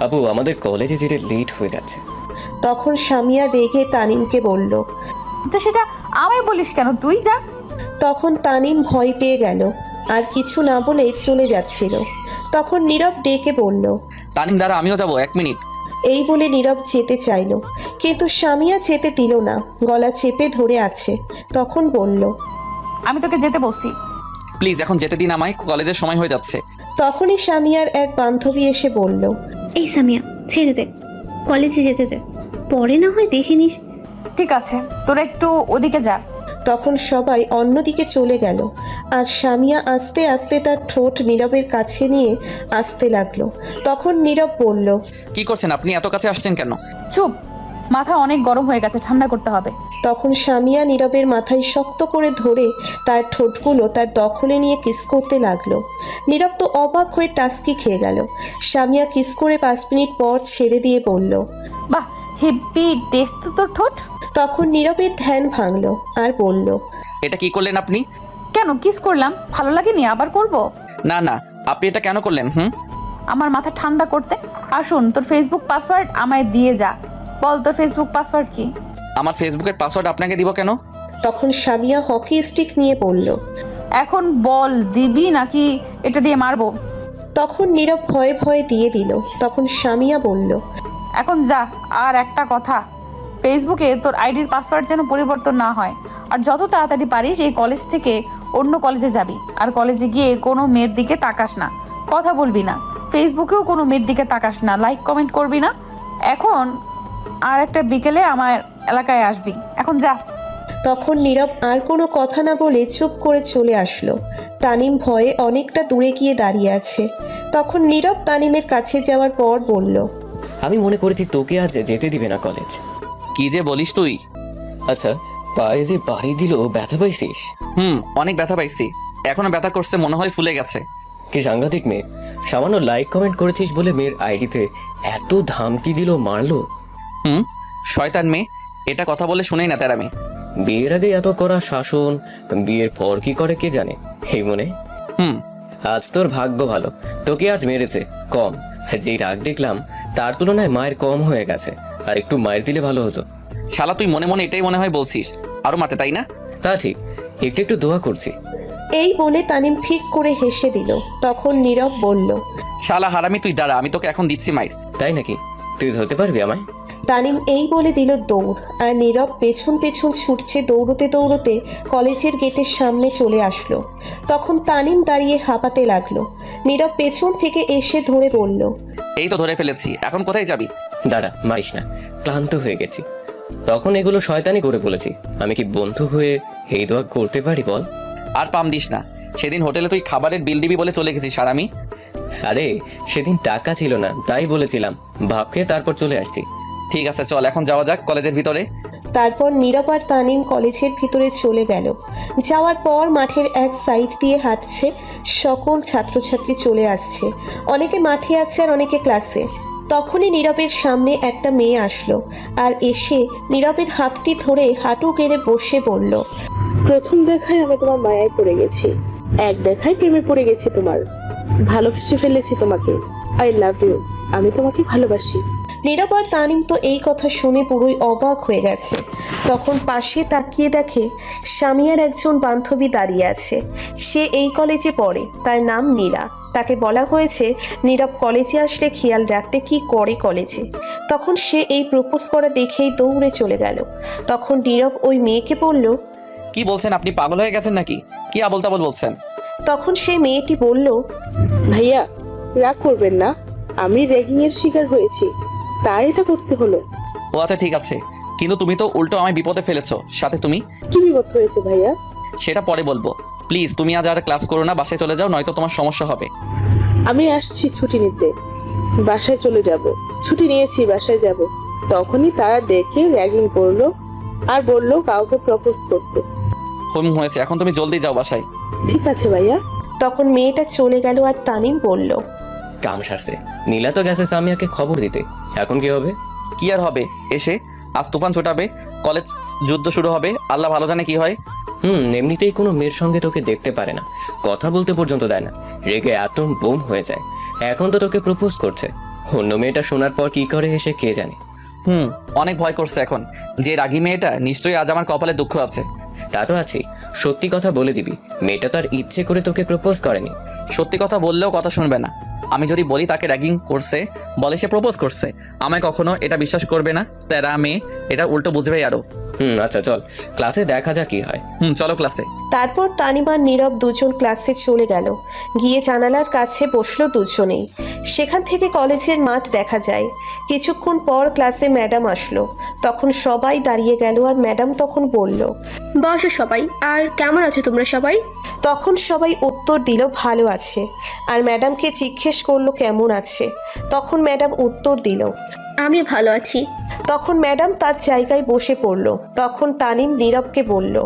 আপু আমাদের কলেজে যেতে লেট হয়ে যাচ্ছে। তখন সামিয়া রেগে তানিমকে বলল। তো সেটা আমায় বলিস কেন, তুই যা। তখন তানিম ভয় পেয়ে গেল, আর কিছু না বলে চলে যাচ্ছিল। তখন নীরব ডেকে বলল। তানিম দাঁড়া, আমিও যাবো, 1 মিনিট। এই বলে নীরব যেতে চাইল, কিন্তু সামিয়া যেতে দিল না, গলা চেপে ধরে আছে। তখন বলল। আমি তোকে যেতে বলছি। প্লিজ এখন যেতে দিন আমায়, কলেজের সময় হয়ে যাচ্ছে। তখনই সামিয়ার এক বান্ধবী এসে বলল। এই সামিয়া, ছেড়ে দে, কলেজে যেতে দে, পরে না হয় দেখে নিস। ঠিক আছে, তোরা একটু ওদিকে যা। তখন সবাই অন্যদিকে চলে গেল, আর সামিয়া আস্তে আস্তে তার ঠোঁট নীরবের কাছে নিয়ে আসতে লাগলো। তখন নীরব বলল। কি করছেন আপনি? এত কাছে আসছেন কেন? চুপ, মাথা অনেক গরম হয়ে গেছে, ঠান্ডা করতে হবে। তখন সামিয়া নীরবের মাথায় শক্ত করে ধরে তার ঠোঁটগুলো তার দখলে নিয়ে কিস করতে লাগলো। নীরব তো অবাক হয়ে টাস্কি খেয়ে গেল। সামিয়া কিস করে 5 মিনিট পর ছেড়ে দিয়ে বলল। বাহ, হেভি টেস্ট তো তোর ঠোঁট। তখন নীরবের ধ্যান ভাঙলো আর বলল। এটা কি করলেন আপনি? কেন, কিস করলাম, ভালো লাগেনি আবার করব? না না, আপনি এটা কেন করলেন? আমার মাথা ঠান্ডা করতে। আর শোন, তোর ফেসবুক পাসওয়ার্ড আমায় দিয়ে যা। বল তোর ফেসবুক পাসওয়ার্ড কি? আমার ফেসবুকের পাসওয়ার্ড আপনাকে দিব কেন? তখন সামিয়া হকি স্টিক নিয়ে বলল। এখন বল, দিবি নাকি এটা দিয়ে মারবো? তখন নীরব ভয়ে ভয়ে দিয়ে দিল। তখন সামিয়া বলল। এখন যা। আর একটা কথা, ফেসবুকে তোর আইডির পাসওয়ার্ড যেন পরিবর্তন না হয়। আর যত তাড়াতাড়ি পারিস এই কলেজ থেকে অন্য কলেজে যাবি। আর কলেজে গিয়ে কোনো মেয়ের দিকে তাকাস না, কথা বলবি না, ফেসবুকেও কোনো মেয়ের দিকে তাকাস না, লাইক কমেন্ট করবি না। এখন আর একটা বিকেলে আমার এলাকায় আসবি, এখন যা। তখন নীরব আর কোনো কথা না বলে চুপ করে চলে আসলো। তানিম ভয়ে অনেকটা দূরে গিয়ে দাঁড়িয়ে আছে। তখন নীরব তানিমের কাছে যাওয়ার পর বলল। আমি মনে করেছি তোকে আজ যেতে দিবে না কলেজ। কি যে বলিস তুই? আচ্ছা, পায়ে যে বাড়ি দিল, ব্যথা পাইছিস? অনেক ব্যথা পাইছি, এখনো ব্যথা করছে, মনে হয় ফুলে গেছে। কি সাংঘাতিক মেয়ে! সামান্য লাইক কমেন্ট করেছিস বলে মেয়ের আইডিতে এত ধামকি দিল, মারলো। শয়তান মেয়ে, এটা কথা বলে শুনেই না তারা মেয়ে। বিয়ের আগে এত করা শাসন, বিয়ের পর কি করে কে জানে। এই মনে আজ তোর ভাগ্য ভালো, তোকে আজ মেরেছে কম। যেই রাগ দেখলাম তার তুলনায় মায়ের কম হয়ে গেছে, আর একটু মায়ের দিলে ভালো হতো। শালা তুই মনে মনে এটাই মনে হয় বলছিস, আরো মারতে, তাই না? তা ঠিক, একটু একটু দোয়া করছি। এই বলে তানিম ঠিক করে হেসে দিল। তখন নীরব বলল। শালা হারামি, তুই দাঁড়া, আমি তোকে এখন দিচ্ছি মাইর। তাই নাকি? তুই ধরতে পারবি আমায়? তানিম এই বলে দিল দৌড়, আর নীরব পেছন পেছন ছুটছে দৌড়তে দৌড়তে কলেজের গেটের সামনে চলে আসলো। তখন তানিম দাঁড়িয়ে হাঁপাতে লাগলো। নীরব পেছন থেকে এসে ধরে বলল। এই তো ধরে ফেলেছি, এখন কোথায় যাবি? দাঁড়া, মারিস না, ক্লান্ত হয়ে গেছি। তখন এগুলো শয়তানি করে বলেছি, আমি কি বন্ধু হয়ে এই দোয়া করতে পারি বল? আর পাম দিস না, সেদিন হোটেলে তুই খাবারের বিল দিবি বলে চলে গেছিস হারামি। আরে সেদিন টাকা ছিল না, তাই বলেছিলাম, ভাব খেয়ে তারপর চলে আসছি। ঠিক আছে চল, এখন যাওয়া যাক কলেজের ভিতরে। তারপর নীরব আর তানিম কলেজের ভিতরে চলে গেল। যাওয়ার পর মাঠের এক সাইড দিয়ে হাঁটছে, সকল ছাত্রছাত্রী চলে আসছে। অনেকে মাঠে আছে আর অনেকে ক্লাসে। তখনই নীরবের সামনে একটা মেয়ে আসলো, আর এসে নীরবের হাতটি ধরে হাঁটু গেড়ে বসে বলল। প্রথম দেখায় আমি তোমার মায়ায় পড়ে গেছি, এক দেখায় প্রেমে পড়ে গেছি, তোমার ভালোবেসে ফেলেছি তোমাকে। আই লাভ ইউ, আমি তোমাকে ভালোবাসি। নীরব আর তানিম তো এই কথা শুনে পুরোই অবাক হয়ে গেছে। তখন পাশে তাকিয়ে দেখে সামিয়ার একজন বান্ধবী দাঁড়িয়ে আছে। সে এই কলেজে পড়ে, তার নাম নীরা। তাকে বলা হয়েছে নীরব কলেজে আসলে খেয়াল রাখতে কি করে কলেজে। তখন সে এই প্রপোজ করা দেখেই দৌড়ে চলে গেল। তখন নীরব ওই মেয়েকে বলল। কি বলছেন আপনি? পাগল হয়ে গেছেন নাকি? কি আবল তাবল বলছেন? তখন সেই মেয়েটি বলল। ভাইয়া রাগ করবেন না, আমি র্যাগিং এর শিকার হয়েছি, তাই এটা করতে হলো। ও আচ্ছা ঠিক আছে, কিন্তু তুমি তো উল্টো আমায় বিপদে ফেলেছো। সাথে তুমি কি বিপদ হয়েছে ভাইয়া? সেটা পরে বলবো। প্লিজ তুমি আজ আর ক্লাস করো না, বাসায় চলে যাও, নয়তো তোমার সমস্যা হবে। আমি আসছি ছুটি নিতে, বাসায় চলে যাব। ছুটি নিয়েছি, বাসায় যাব। তখনই তারা দেখে র্যাগিং করলো, আর বললো কাউকে প্রপোজ করতে। হয়েছে, এখন তুমি জলদি যাও বাসায়। ঠিক আছে ভাইয়া। তখন মেয়েটা চলে গেল আর তানিম বলল, কাম সারছে। নীলা তো গেছে সামিয়াকে খবর দিতে, এখন কি হবে? কি আর হবে, এসে আজ তুফান ছোটাবে, কলেজ যুদ্ধ শুরু হবে, আল্লাহ ভালো জানে কি হয়। এমনিতেই কোনো মেয়ের সঙ্গে তোকে দেখতে পারে না, কথা বলতে পর্যন্ত দেয় না, রেগে অ্যাটম বোম হয়ে যায়। এখন তো তোকে প্রপোজ করছে, অন্য মেয়েটা শোনার পর কি করে এসে কে জানে। অনেক ভয় করছে এখন, যে রাগী মেয়েটা নিশ্চয়ই আজ আমার কপালে দুঃখ আছে। তা তো আছি, সত্যি কথা বলে দিবি, মেয়েটা তার ইচ্ছে করে তোকে প্রপোজ করেনি। সত্যি কথা বললেও কথা শুনবে না। আমি যদি বলি তাকে র্যাগিং করছে, বলে সে প্রপোজ করছে, আমায় কখনো এটা বিশ্বাস করবে না। তেরা মেয়ে এটা উল্টো বুঝবে আরো। আচ্ছা চল, ক্লাসে দেখা যাক কি হয়। চলো ক্লাসে। তারপর তানিম আর নীরব দুজন ক্লাসে চলে গেল। গিয়ে জানালার কাছে বসলো দুজনেই। সেখান থেকে কলেজের মাঠ দেখা যায়। কিছুক্ষণ পর ক্লাসে ম্যাডাম আসলো। তখন সবাই দাঁড়িয়ে গেল আর ম্যাডাম তখন বলল, বসো সবাই। আর কেমন আছো তোমরা সবাই? তখন সবাই উত্তর দিল ভালো আছে। আর ম্যাডামকে জিজ্ঞেস করলো কেমন আছে। তখন ম্যাডাম উত্তর দিল, আমি ভালো আছি। তখন ম্যাডাম তার জায়গায় বসে পড়লো। তখন তানিম নীরবকে বলল,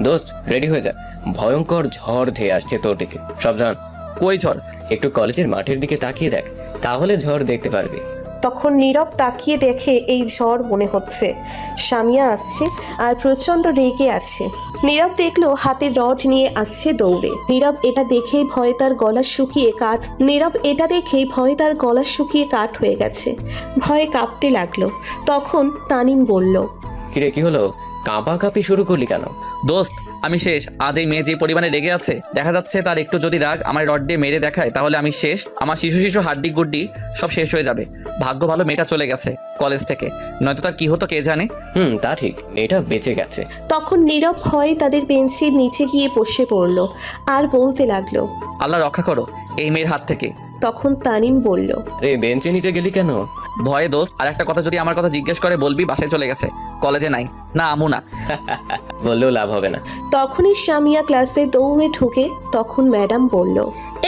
দোস্ত রেডি হয়ে যা, ভয়ঙ্কর ঝড় ধেয়ে আসছে তোর দিকে, সাবধান। কই ঝড়? একটু কলেজের মাঠের দিকে তাকিয়ে দেখ, তাহলে ঝড় দেখতে পারবি। তখন নীরব তাকিয়ে দেখে এই ঝড় মনে হচ্ছে সামিয়া আসছে আর প্রচন্ড রেগে আছে। নীরব দেখলো হাতে রড নিয়ে আসছে দৌড়ে। নীরব এটা দেখেই ভয়ে তার গলা শুকিয়ে কাঠ হয়ে গেছে। ভয়ে কাঁপতে লাগলো। তখন তানিম বলল, কিরে কি হলো, কাঁপাকাঁপি শুরু করলি কেন? দোস্ত আমি শেষ। আজ এই মেয়ে যে পরিমাণে রেগে আছে, দেখা যাচ্ছে তার একটু যদি রাগ আমার রড দিয়ে মেরে দেখায় তাহলে আমি শেষ। আমার শিশু হাড্ডি গুড্ডি সব শেষ হয়ে যাবে। ভাগ্য ভালো মেয়েটা চলে গেছে কলেজ থেকে, নয়তো তার কি হতো কে জানে। তা ঠিক, মেয়েটা বেঁচে গেছে। তখন নীরব ভয়ে তাদের বেঞ্চের নিচে গিয়ে বসে পড়লো আর বলতে লাগলো, আল্লাহ রক্ষা করো এই মেয়ের হাত থেকে। তখন তানিম বলল, রে বেঞ্চে নিচে গেলি কেন? ভয়ে দোস্ত। আর একটা কথা যদি আমার কথা জিজ্ঞেস করে বলবি বাসায় চলে গেছে, কলেজে নাই। না আমু না। বললেও লাভ হবে না। তখনই সামিয়া ক্লাসে দৌড়ে ঢুকে। তখন ম্যাডাম বলল,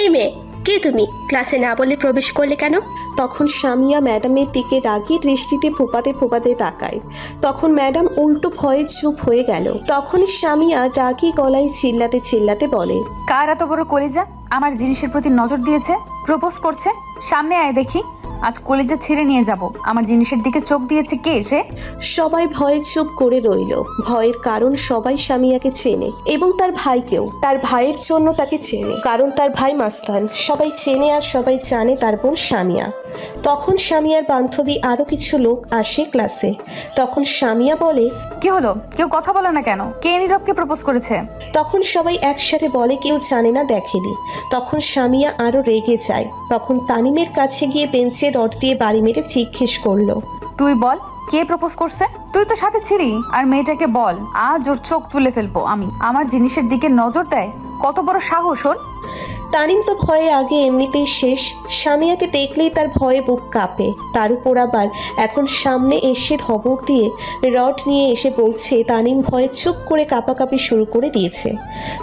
এই মেয়ে, কে তুমি? ক্লাসে না বলে প্রবেশ করলে কেন? তখন সামিয়া ম্যাডামের দিকে রাগী দৃষ্টিতে ফোপাতে তাকায়। তখন ম্যাডাম উল্টো ভয়ে চুপ হয়ে গেল। তখনই সামিয়া রাগী গলায় চিল্লাতে বলে, কার এত বড় কলিজা আমার জিনিসের প্রতি নজর দিয়েছে, প্রপোজ করছে? সামনে আয় দেখি, আজ কলিজা ছিঁড়ে নিয়ে যাব। আমার জিনিসের দিকে চোখ দিয়েছে কে সে? সবাই ভয়ে চুপ করে রইল। ভয়ের কারণ সবাই সামিয়াকে চেনে এবং তার ভাইকেও। তার ভাইয়ের জন্য তাকে চেনে, কারণ তার ভাই মাস্তান। সবাই চেনে আর সবাই জানে তার বোন সামিয়া। তখন সামিয়ার বান্ধবী আরো কিছু লোক আসে ক্লাসে। তখন সামিয়া বলে, কি হলো, কেউ কথা বলে না কেন? কে নীরবকে প্রপোজ করেছে? তখন সবাই একসাথে বলে কেউ জানে না, দেখেনি। তখন সামিয়া আরো রেগে যায়। তখন তানিমের কাছে গিয়ে বেঞ্চে রড দিয়ে বাড়ি মেরে জিজ্ঞেস করলো, তুই বল কে প্রপোজ করছে? তুই তো সাথে ছিলি। আর মেয়েটাকে বল, আজ ওর চোখ তুলে ফেলবো আমি। আমার জিনিসের দিকে নজর দেয়, কত বড় সাহস ওর! তানিম তো ভয়ে আগে এমনিতেই শেষ। সামিয়াকে দেখলেই তার ভয়ে বুক কাঁপে। তার উপর আবার এখন সামনে এসে ধমক দিয়ে রড নিয়ে এসে বলছে। তানিম ভয়ে চুপ করে কাঁপাকাঁপি শুরু করে দিয়েছে।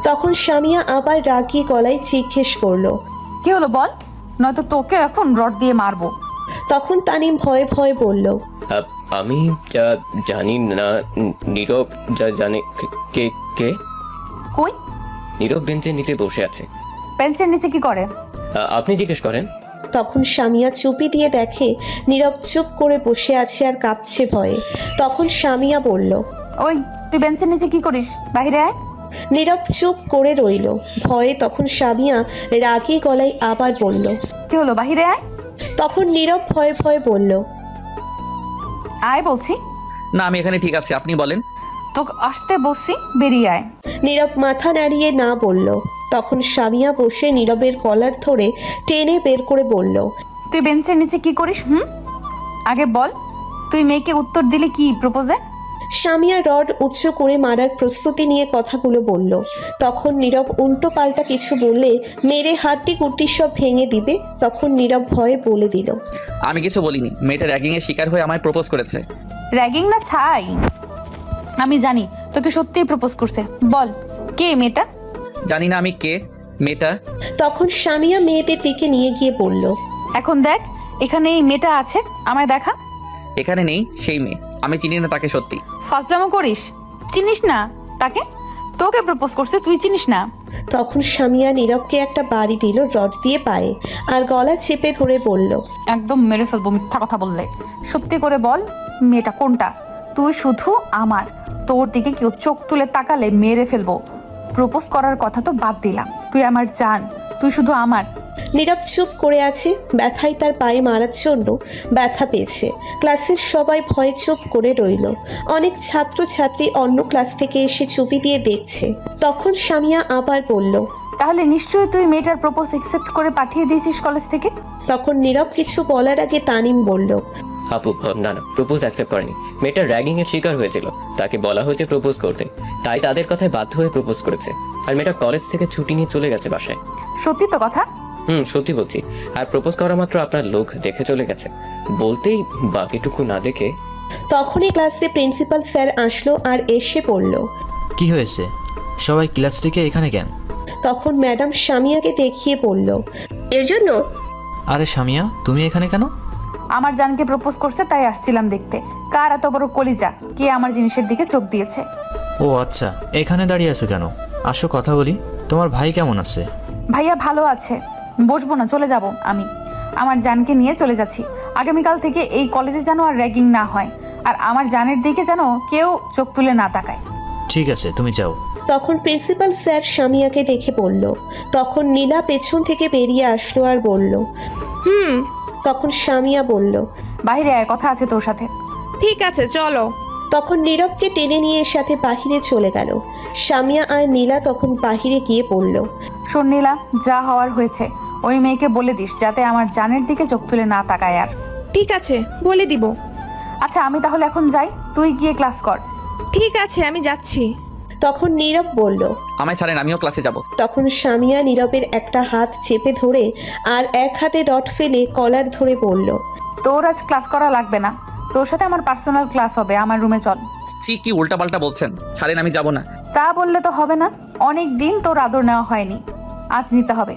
তখন সামিয়া আবার রাগী গলায় জিজ্ঞেস করলো, কি হলো বল, নয়তো তোকে এখন রড দিয়ে মারবো। তখন তানিম ভয়ে বলল, আমি যা জানি না। নীরব যা জানে। কে কে? কই? নীরব বেঞ্চের নিচে বসে আছে। বেঞ্চের নিচে কি করে? আপনি জিজ্ঞেস করেন। তখন সামিয়া চুপি দিয়ে দেখে নীরব চুপ করে বসে আছে আর কাঁপছে ভয়ে। তখন সামিয়া বলল, ওই তুই বেঞ্চের নিচে কি করিস, বাইরে আয়। নীরব চুপ করে রইল ভয়ে। তখন সামিয়া রাগী গলায় আবার বলল, কি হলো, বাহিরে আয়। তখন নীরব ভয়ে বলল, আয় বলছি। না আমি এখানে ঠিক আছে, আপনি বলেন। তোকে আসতে বলছি, বেরিয়ে আয়। নীরব মাথা নাড়িয়ে না বলল। তখন সামিয়া বসে নীরবের কলার ধরে টেনে বের করে বলল, তুই বেঞ্চের নিচে কি করিস? আগে বল, তুই মেয়েকে উত্তর দিলি কি প্রপোজে? সামিয়া রড উঁচু করে মারার প্রস্তুতি নিয়ে কথাগুলো বলল। তখন নীরব উল্টো পাল্টা কিছু বললে মেরে হাড্ডি কুড্ডি সব ভেঙে দিবে। তখন নীরব ভয়ে বলে দিল, আমি কিছু বলিনি। মেয়েটা র্যাগিং এর শিকার হয়ে আমায় প্রপোজ করেছে। র্যাগিং না ছাই, আমি জানি তোকে সত্যিই প্রপোজ করছে। বল কে মেয়েটা? জানি না আমি কে মেয়েটা। তখন সামিয়া মেয়েদের দিকে নিয়ে গিয়ে বলল, এখন দেখ, এখানে এই মেয়েটা আছে, আমায় দেখা। এখানে নেই সেই মেয়ে, আমি চিনি না তাকে সত্যি। ফাজলামো করিস? চিনিস না তাকে? তোকে প্রপোজ করছে, তুই চিনিস না? তখন সামিয়া নীরবকে একটা বাড়ি দিল রড দিয়ে পায়ে, আর গলা চেপে ধরে বলল, একদম মেরে ফেলবো মিথ্যা কথা বললে। সত্যি করে বল, মেয়েটা কোনটা? তুই শুধু আমার, তোর দিকে কেউ চোখ তুলে তাকালে মেরে ফেলবো। প্রপোজ করার কথা তো বাদ দিলাম, তুই আমার জান, তুই শুধু আমার। নীরব চুপ করে আছে, ব্যথায় তার পায়ে মারার জন্য ব্যথা পেয়েছে। ক্লাসের সবাই ভয়ে চুপ করে রইল। অনেক ছাত্রছাত্রী অন্য ক্লাস থেকে এসে চুপি দিয়ে দেখছে। তখন সামিয়া আবার বলল, তাহলে নিশ্চয়ই তুই মেয়েটার প্রপোজ একসেপ্ট করে পাঠিয়ে দিয়েছিস কলেজ থেকে? তখন নীরব কিছু বলার আগে তানিম বলল, আপু না না, প্রপোজ অ্যাকসেপ্ট করেনি। মেয়েটা র্যাগিং এর শিকার হয়েছিল, তাকে বলা হয়েছে প্রপোজ করতে, তাই তাদের কথায় বাধ্য হয়ে প্রপোজ করেছে। আর মেয়েটা কলেজ থেকে ছুটি নিয়ে চলে গেছে বাসায়। সত্যি তো কথা? সত্যি বলছি। আর প্রপোজ করা মাত্র আপনার লোক দেখে চলে গেছে, বলতেই বাকিটুকু না দেখে। তখনই ক্লাসে প্রিন্সিপাল স্যার আসলো আর এসে বলল, কি হয়েছে, সবাই ক্লাস থেকে এখানে কেন? তখন ম্যাডাম সামিয়াকে দেখিয়ে বলল, এর জন্য আরে সামিয়া, তুমি এখানে কেন? আমার জানকে প্রপোজ করছে, তাই আসছিলাম দেখতে কার এত বড় কলিজা, কে আমার জিনিসের দিকে চোখ দিয়েছে। ও আচ্ছা, এখানে দাঁড়িয়ে আছো কেন? আসো কথা বলি। তোমার ভাই কেমন আছে? ভাইয়া ভালো আছে। বসবো না, চলে যাব। আমি আমার জানকে নিয়ে চলে যাচ্ছি। আগামীকাল থেকে এই কলেজে যেন আর র্যাগিং না হয়, আর আমার জানের দিকে যেন কেউ চোখ তুলে না তাকায়। ঠিক আছে, তুমি যাও। তখন প্রিন্সিপাল স্যার সামিয়াকে দেখে বলল। তখন নীলা পেছন থেকে বেরিয়ে আসলো আর বলল, তখন সামিয়া বলল, বাইরে আয়, কথা আছে তোর সাথে। ঠিক আছে চলো। তখন নীরবকে টেনে নিয়ে এর সাথে বাহিরে চলে গেল। সামিয়া আর নীলা তখন বাহিরে গিয়ে বলল, শোন নীলা, যা হওয়ার হয়েছে, ওই মেয়েকে বলে দিস যাতে আমার জানের দিকে চোখ তুলে না তাকায় আর। ঠিক আছে, বলে দিব। আচ্ছা আমি তাহলে এখন যাই, তুই গিয়ে ক্লাস কর। ঠিক আছে, আমি যাচ্ছি। তখন নীরব বলল। আমায় ছাড়েন, আমিও ক্লাসে যাব। তখন সামিয়া নীরবের একটা হাত চেপে ধরে আর এক হাতে রড ফেলে কলার ধরে বলল, তোর আজ ক্লাস করা লাগবে না, তোর সাথে আমার পার্সোনাল ক্লাস হবে, আমার রুমে চল। চি, কি উল্টাপাল্টা বলছেন, ছাড়েন, আমি যাব না। তা বললে তো হবে না, অনেক দিন তোর আদর নেওয়া হয়নি, আজ নিতে হবে।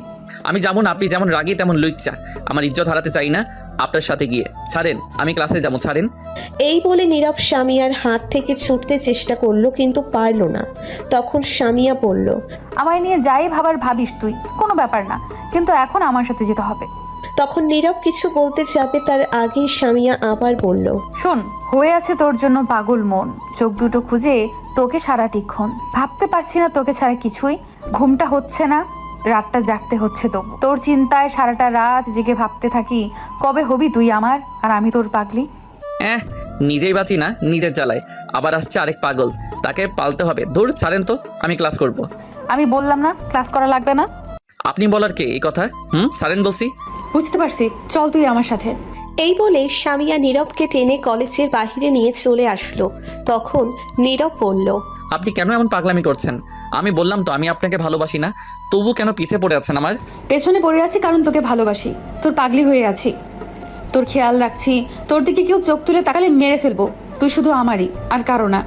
আমি যাব না, আপনি যেমন রাগী তেমন লুচ্চা, আমার ইজ্জত হারাতে চাই না আপনার সাথে গিয়ে। ছাড়েন, আমি ক্লাসে যাবো, ছাড়েন। এই বলে নীরব সামিয়ার হাত থেকে ছুটতে চেষ্টা করলো, কিন্তু পারল না। তখন সামিয়া বলল, আমায় নিয়ে যাই ভাবার ভাবিস তুই, কোনো ব্যাপার না, কিন্তু এখন আমার সাথে যেতে হবে। তখন নীরব কিছু বলতে যাবে তার আগেই সামিয়া আবার বলল, শোন, হয়ে আছে তোর জন্য পাগল মন, চোখ দুটো খুঁজে তোকে সারাটিক্ষণ ভাবতে পারছি না তোকে ছাড়া কিছুই, ঘুমটা হচ্ছে না, রাতটা জাগতে হচ্ছে তবু তোর চিন্তায় সারাটা রাত জেগে ভাবতে থাকি কবে হবি তুই আমার আর আমি তোর পাগলি। নিজেই বাঁচি না, নিজের জ্বালায় আবার আসছে আরেক পাগল, তাকে পালতে হবে। দূর, ছাড়েন তো, আমি ক্লাস করব। আমি বললাম না ক্লাস করা লাগবে না? আপনি বলার কে এই কথা? ছাড়েন বলছি। বুঝতে পারছি, চল তুই আমার সাথে। এই বলে সামিয়া নীরবকে টেনে কলেজের বাহিরে নিয়ে চলে আসলো। তখন নীরব বলল, আপনি কেন এমন পাগলামি করছেন? আমি বললাম তো আমি আপনাকে ভালোবাসি না, তবু কেন পিছে পড়ে আছেন আমার? পেছনে পড়ে আছি কারণ তোকে ভালোবাসি, তোর পাগলি হয়ে আছি, তোর খেয়াল রাখছি, তোর দিকে কেউ চোখ তুলে তাকালে মেরে ফেলবো। তুই শুধু আমারই, আর কারো না।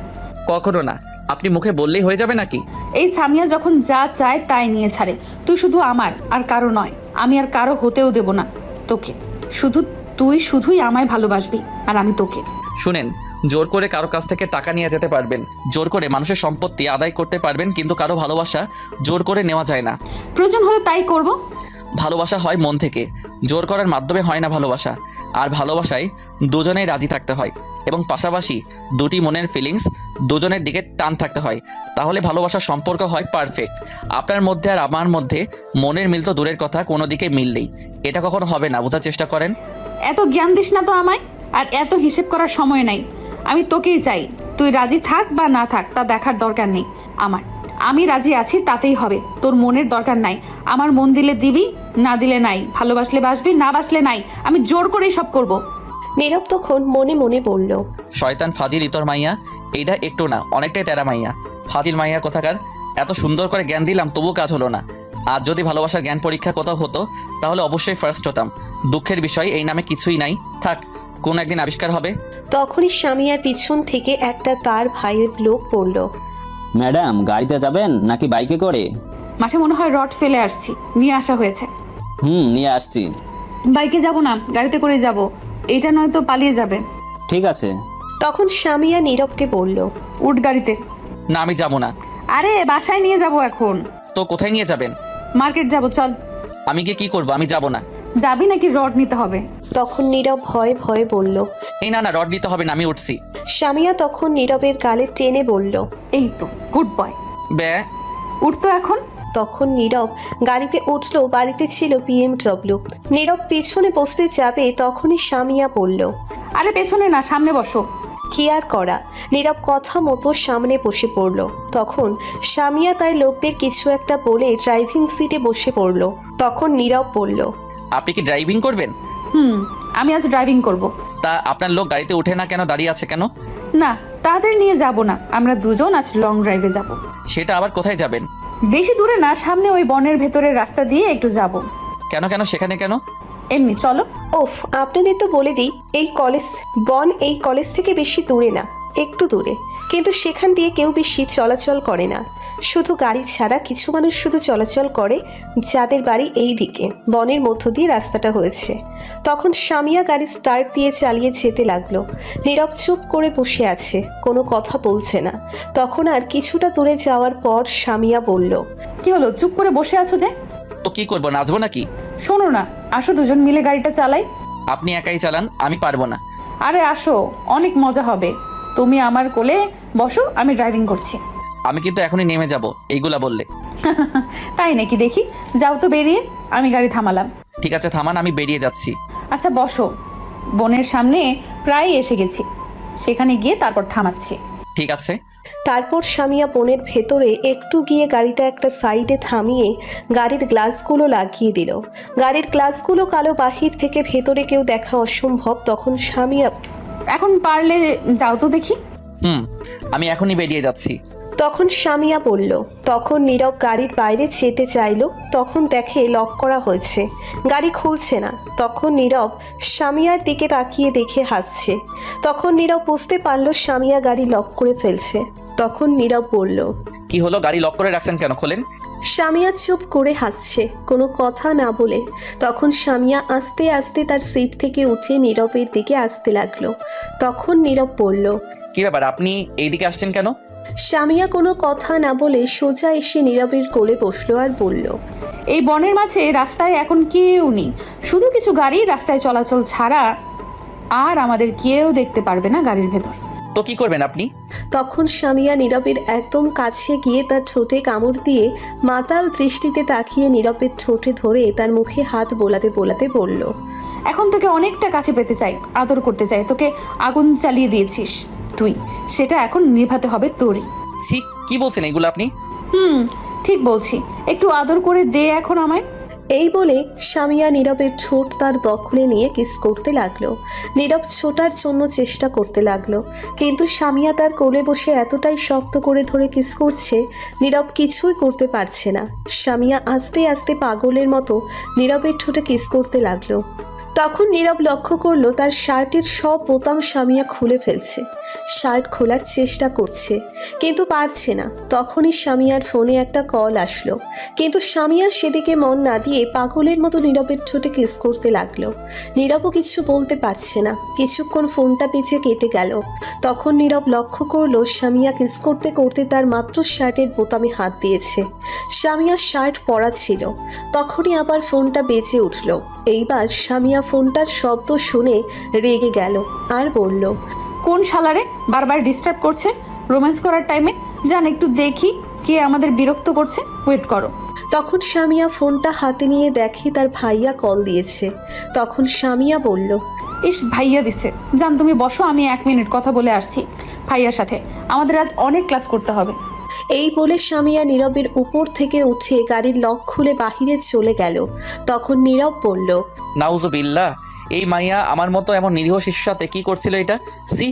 কখনো না, আপনি মুখে বললেই হয়ে যাবে নাকি? এই সামিয়া যখন যা চায় তাই নিয়ে ছাড়ে, তুই শুধু আমার, আর কারো নয়। আমি আর কারো হতেও দেব না তোকে, শুধু তুই শুধুই আমায় ভালোবাসবি আর আমি তোকে। শুনেন, জোর করে কারো কাছ থেকে টাকা নিয়ে যেতে পারবেন, জোর করে মানুষের সম্পত্তি আদায় করতে পারবেন, কিন্তু কারো ভালোবাসা জোর করে নেওয়া যায় না। প্রয়োজন হলে তাই করব। ভালোবাসা হয় মন থেকে, জোর করার মাধ্যমে হয় না ভালোবাসা। আর ভালোবাসায় দুজনেই রাজি থাকতে হয়, এবং পাশাপাশি দুটি মনের ফিলিংস দুজনের দিকে টান থাকতে হয়, তাহলে ভালোবাসার সম্পর্ক হয় পারফেক্ট। আপনার মধ্যে আর আমার মধ্যে মনের মিল তো দূরের কথা, কোনো দিকে মিল নেই, এটা কখনো হবে না, বোঝার চেষ্টা করেন। এত জ্ঞান দিস না তো আমায়, আর এত হিসেব করার সময় নাই। আমি তোকেই চাই, তুই রাজি থাক বা না থাক তা দেখার দরকার নেই আমার। আমি রাজি আছি, তাতেই হবে, তোর মনের দরকার নাই। আমার মন দিলে দিবি, না দিলে নাই, ভালোবাসলে বাসবি, না বাসলে নাই, আমি জোর করেই সব করব। নীরব তখন মনে মনে বলল, শয়তান ফাজিল ইতর মাইয়া, এইটা একটু না অনেকটাই তেরা মাইয়া, ফাজিল মাইয়া কোথাকার। এত সুন্দর করে জ্ঞান দিলাম তবু কাজ হলো না। আর যদি ভালোবাসার জ্ঞান পরীক্ষা কোথাও হতো তাহলে অবশ্যই ফার্স্ট হতাম। দুঃখের বিষয় এই নামে কিছুই নাই, থাক, কোন একদিন আবিষ্কার হবে। তখনই সামিয়ার পিছন থেকে একটা তার ভাইয়ের লোক বলল, ম্যাডাম গাড়িতে যাবেন নাকি বাইকে করে? মাঠে মনে হয় রড ফেলে আসছি, নিয়ে আসা হয়েছে। নিয়ে আসছি। বাইকে যাব না, গাড়িতে করে যাব, এটা নয়তো পালিয়ে যাবে। ঠিক আছে। তখন সামিয়া নীরবকে বলল, উঠ গাড়িতে। না আমি যাব না। আরে বাসায় নিয়ে যাব এখন। তো কোথায় নিয়ে যাবেন? মার্কেট যাব, চল। আমি গিয়ে কি করব? আমি যাব না। যাবি নাকি রড নিতে হবে? তখন নীরব ভয়ে ভয়ে বলল। এই না না, রড নিতে হবে না, আমি উঠছি। স্বামীয়া তখন নীরবের গালে টেনে বলল। এই তো গুড বয়, বে উঠতো এখন। তখন নীরব গাড়িতে উঠলো। বাড়িতে ছিল BMW। নীরব পিছনে বসতে যাবে তখনই স্বামীয়া বলল। আরে পেছনে না, সামনে বসো। কি আর করা, নীরব কথা মতো সামনে বসে পড়ল। তখন স্বামীয়া তার লোকদের কিছু একটা বলে ড্রাইভিং সিটে বসে পড়ল। তখন নীরব বলল। আপনি কি ড্রাইভিং করবেন? আমি আজ ড্রাইভিং করব। তা আপনার লোক গাড়িতে ওঠে না কেন, দাঁড়িয়ে আছে কেন? না, তাদের নিয়ে যাব না, আমরা দুজন আজ লং ড্রাইভে যাব। সেটা আবার কোথায় যাবেন? বেশি দূরে না, সামনে ওই বনের ভেতরের রাস্তা দিয়ে একটু যাব। কেন কেন সেখানে কেন? এমনি, চলো। ওফ, আপনাদের তো বলে দিই, এই কলেজ থেকে বেশি দূরে না, একটু দূরে। কিন্তু সেখান দিয়ে কেউ বেশি চলাচল করে না, শুধু গাড়ি ছাড়া কিছু মানুষ শুধু চলাচল করে, যাদের বাড়ি এই দিকে বনের মধ্য দিয়ে রাস্তাটা হয়েছে। তখন স্বামীয়া গাড়ি স্টার্ট দিয়ে চালিয়ে যেতে লাগলো। নীরব চুপ করে বসে আছে, কোনো কথা বলছে না। তখন আর কিছুটা দূরে যাওয়ার পর স্বামীয়া বলল। কি হলো, চুপ করে বসে আছো যে? তো কি করবো, নাচবো নাকি? শোনো না, আসো দুজন মিলে গাড়িটা চালাই। আপনি একাই চালান, আমি পারবো না। আরে আসো, অনেক মজা হবে। তুমি আমার কোলে বসো, আমি ড্রাইভিং করছি। আমি কিন্তু এখনই নেমে যাব এইগুলা বললে। তাই নাকি? দেখি, যাও তো বেরিয়ে। আমি গাড়ি থামালাম। ঠিক আছে থামান, আমি বেরিয়ে যাচ্ছি। আচ্ছা বসো, বনের সামনে প্রায় এসে গেছি, সেখানে গিয়ে তারপর থামাচ্ছি। ঠিক আছে। তারপর স্বামীয়া বনের ভেতরে একটু গিয়ে গাড়িটা একটা সাইডে থামিয়ে গাড়ির গ্লাসগুলো লাগিয়ে দিল। গাড়ির গ্লাসগুলো কালো, বাহির থেকে ভেতরে কেউ দেখা অসম্ভব। তখন স্বামীয়া। এখন পারলে যাও তো দেখি। আমি এখনই বেরিয়ে যাচ্ছি। তখন স্বামীয়া বলল। তখন নীরব গাড়ির বাইরে যেতে চাইল, তখন দেখে লক করা হয়েছে, গাড়ি খুলছে না। তখন নীরব স্বামীয়ার দিকে তাকিয়ে দেখে হাসছে। তখন নীরব বুঝতে পারল স্বামীয়া গাড়ি লক করে ফেলছে। তখন নীরব বলল। কি হলো, গাড়ি লক করে রাখছেন কেন, খোলেন। স্বামীয়া চুপ করে হাসছে, কোনো কথা না বলে। তখন স্বামীয়া আস্তে আস্তে তার সিট থেকে উঠে নীরবের দিকে আসতে লাগলো। তখন নীরব বলল। কি ব্যাপার, আপনি এইদিকে আসছেন কেন? স্বামীয়া কোনো কথা না বলে সোজা এসে নীরবের কোলে বসলো আর বলল। এই বনের মাঝে রাস্তায় এখন কেউ নেই, শুধু কিছু গাড়ি রাস্তায় চলাচল ছাড়া, আর আমাদের কেউ দেখতে পারবে না গাড়ির ভেতর। তো কি করবেন আপনি? তখন স্বামীয়া নীরবের একদম কাছে গিয়ে তার ঠোঁটে কামড় দিয়ে মাতাল দৃষ্টিতে তাকিয়ে নীরবের ঠোঁটে ধরে তার মুখে হাত বোলাতে বোলাতে বলল। এখন তোকে অনেকটা কাছে পেতে চাই, আদর করতে চাই। তোকে আগুন চালিয়ে দিয়েছিস তুই, সেটা এখন নিভাতে হবে তোরই। ছি, কি বলছেন এগুলো আপনি? ঠিক বলছি, একটু আদর করে দে এখন আমায়। এই বলে স্বামীয়া নীরবের ঠোঁট তার দখলে নিয়ে কিস করতে লাগলো। নীরব ছোটার জন্য চেষ্টা করতে লাগলো, কিন্তু স্বামীয়া তার কোলে বসে এতটাই শক্ত করে ধরে কিস করছে, নীরব কিছুই করতে পারছে না। স্বামীয়া আস্তে আস্তে পাগলের মতো নীরবের ঠোঁটে কিস করতে লাগলো। তখন নীরব লক্ষ্য করলো তার শার্টের সব বোতাম স্বামীয়া খুলে ফেলছে। শার্ট খোলার চেষ্টা করছে কিন্তু পারছে না। তখনই স্বামীয়ার ফোনে একটা কল আসলো, কিন্তু স্বামীয়া সেদিকে মন না দিয়ে পাগলের মতো নীরবের ঠোঁটে কিস করতে লাগলো। নীরবও কিছু বলতে পারছে না। কিছুক্ষণ ফোনটা বেঁচে কেটে গেল। তখন নীরব লক্ষ্য করলো স্বামীয়া কিস করতে করতে তার মাত্র শার্টের বোতামে হাত দিয়েছে। স্বামীয়ার শার্ট পরা ছিল। তখনই আবার ফোনটা বেঁচে উঠল। এইবার স্বামীয়া ফোনটার শব্দ শুনে রেগে গেল আর বলল। কোন শালারে বারবার ডিস্টার্ব করছে রোম্যান্স করার টাইমে? জান একটু দেখি কে আমাদের বিরক্ত করছে, ওয়েট করো। তখন স্বামীয়া ফোনটা হাতে নিয়ে দেখে তার ভাইয়া কল দিয়েছে। তখন স্বামীয়া বলল। ইস, ভাইয়া দিচ্ছে। জান তুমি বসো, আমি 1 মিনিট কথা বলে আসছি ভাইয়ার সাথে, আমাদের আজ অনেক ক্লাস করতে হবে। এই বলে স্বামীয়া নীরবের উপর থেকে উঠে গাড়ির লক খুলে বাহিরে চলে গেল। তখন নীরব বলল। নাউজুবিল্লাহ, এই মাইয়া আমার মতো এমন নিরীহ শিশুর সাথে কি করছিল এটা? সি,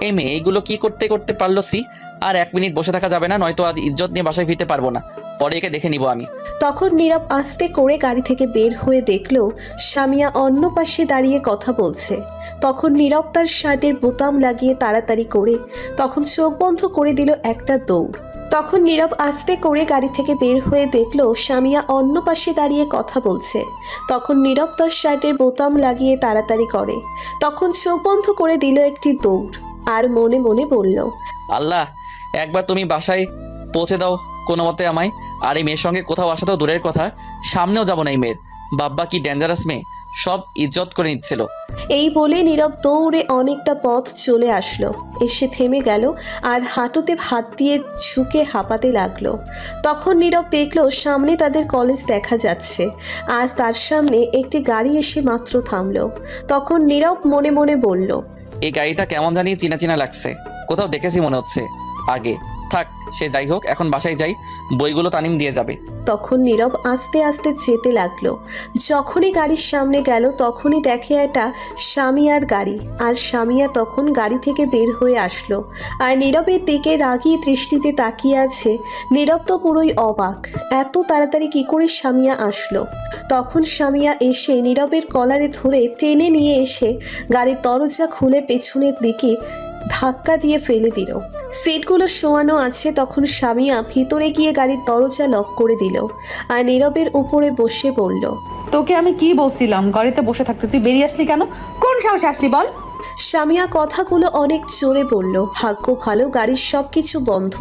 এই মেয়ে এইগুলো কি করতে করতে পারলো? সি, আর 1 মিনিট বসে থাকা যাবে না, নয়তো আজ ইজ্জত নিয়ে বাসায় ফিরতে পারবো না। পরে একে দেখে নিব আমি। তখন নীরব আস্তে করে গাড়ি থেকে বের হয়ে দেখলো স্বামীয়া অন্য পাশে দাঁড়িয়ে কথা বলছে। তখন নীরব তার শার্টের বোতাম লাগিয়ে তাড়াতাড়ি করে তখন চোখ বন্ধ করে দিল একটা দৌড়। তখন নীরব আস্তে করে গাড়ি থেকে বের হয়ে দেখলো স্বামীয়া অন্য পাশে দাঁড়িয়ে কথা বলছে। তখন নীরব তার শার্টের বোতাম লাগিয়ে তাড়াতাড়ি করে তখন চোখ বন্ধ করে দিল একটি দৌড় আর মনে মনে বলল। আল্লাহ, একবার তুমি বাসায় পৌঁছে দাও কোনো মতে আমায়। আর এই মেয়ের সঙ্গে কোথাও আসা তো দূরের কথা, সামনেও যাব না এই মেয়ের। বাব্বা কি ডেঞ্জারাস মেয়ে, সব ইজ্জত করে নিচ্ছিল। এই বলে নীরব দৌড়ে অনেকটা পথ চলে আসলো, এসে থেমে গেল আর হাঁটুতে হাত দিয়ে ঝুঁকে হাঁপাতে লাগলো। তখন নীরব দেখলো সামনে তাদের কলেজ দেখা যাচ্ছে আর তার সামনে একটি গাড়ি এসে মাত্র থামলো। তখন নীরব মনে মনে বলল, এই গাড়িটা কেমন জানি চিনা চিনা লাগছে, কোথাও দেখেছি মনে হচ্ছে আগে। থাক সে যাই হোক, এখন বাসায় যাই, বইগুলো তানিম দিয়ে যাবে। তখন নীরব আস্তে আস্তে যেতে লাগলো। যখনই গাড়ির সামনে গেল তখনই দেখে একটা সামিয়ার গাড়ি, আর সামিয়া তখন গাড়ি থেকে বের হয়ে আসলো আর নীরবের দিকে রাগী দৃষ্টিতে তাকিয়ে আছে। নীরব তো পুরোই অবাক, এত তাড়াতাড়ি কি করে সামিয়া আসলো। তখন সামিয়া এসে নীরবের কলারে ধরে টেনে নিয়ে এসে গাড়ির দরজা খুলে পেছনের দিকে ধাক্কা দিয়ে ফেলে দিল। সিটগুলো শোয়ানো আছে, তখন সামিয়া ভিতরে গিয়ে গাড়ির দরজা লক করে দিল আর নীরবের উপরে বসে বলল, তোকে আমি কি বলছিলাম গাড়িতে বসে থাকতে, তুই বেরিয়ে আসলি কেন? কোন সাহসে আসলি বল? সামিয়া কথাগুলো অনেক জোরে বলল। ভাগ্য ভালো গাড়ির সব কিছু বন্ধ,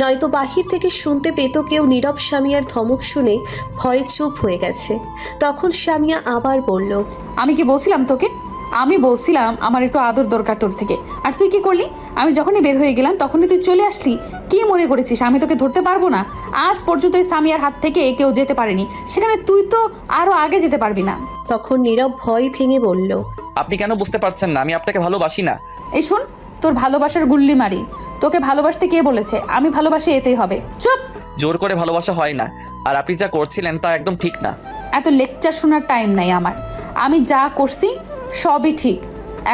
নয়তো বাহির থেকে শুনতে পেত কেউ। নীরব সামিয়ার ধমক শুনে ভয়ে চুপ হয়ে গেছে। তখন সামিয়া আবার বলল, আমি কি বলছিলাম তোকে? আমি বলছিলাম আমার একটু আদর দরকার তোর থেকে, আর তুই কি করলি? আমি যখনই বের হয়ে গেলাম তখনই তুই চলে আসলি। কি মনে করেছিস আমি তোকে ধরতে পারবো না? আজ পর্যন্ত এই সামিয়ার হাত থেকে কেউ যেতে পারেনি, সেখানে তুই তো আরো আগে যেতে পারবি না। তখন নীরব ভয় ভেঙে বলল, আপনি কেন বুঝতে পারছেন না আমি আপনাকে ভালোবাসি না? এই শোন, তোর ভালোবাসার গুল্লি মারি। তোকে ভালোবাসতে কে বলেছে? আমি ভালোবাসি, এতেই হবে। চুপ। জোর করে ভালোবাসা হয় না, আর আপনি যা করছিলেন তা একদম ঠিক না। এত লেকচার শোনার টাইম নাই আমার। আমি যা করছি সবই ঠিক।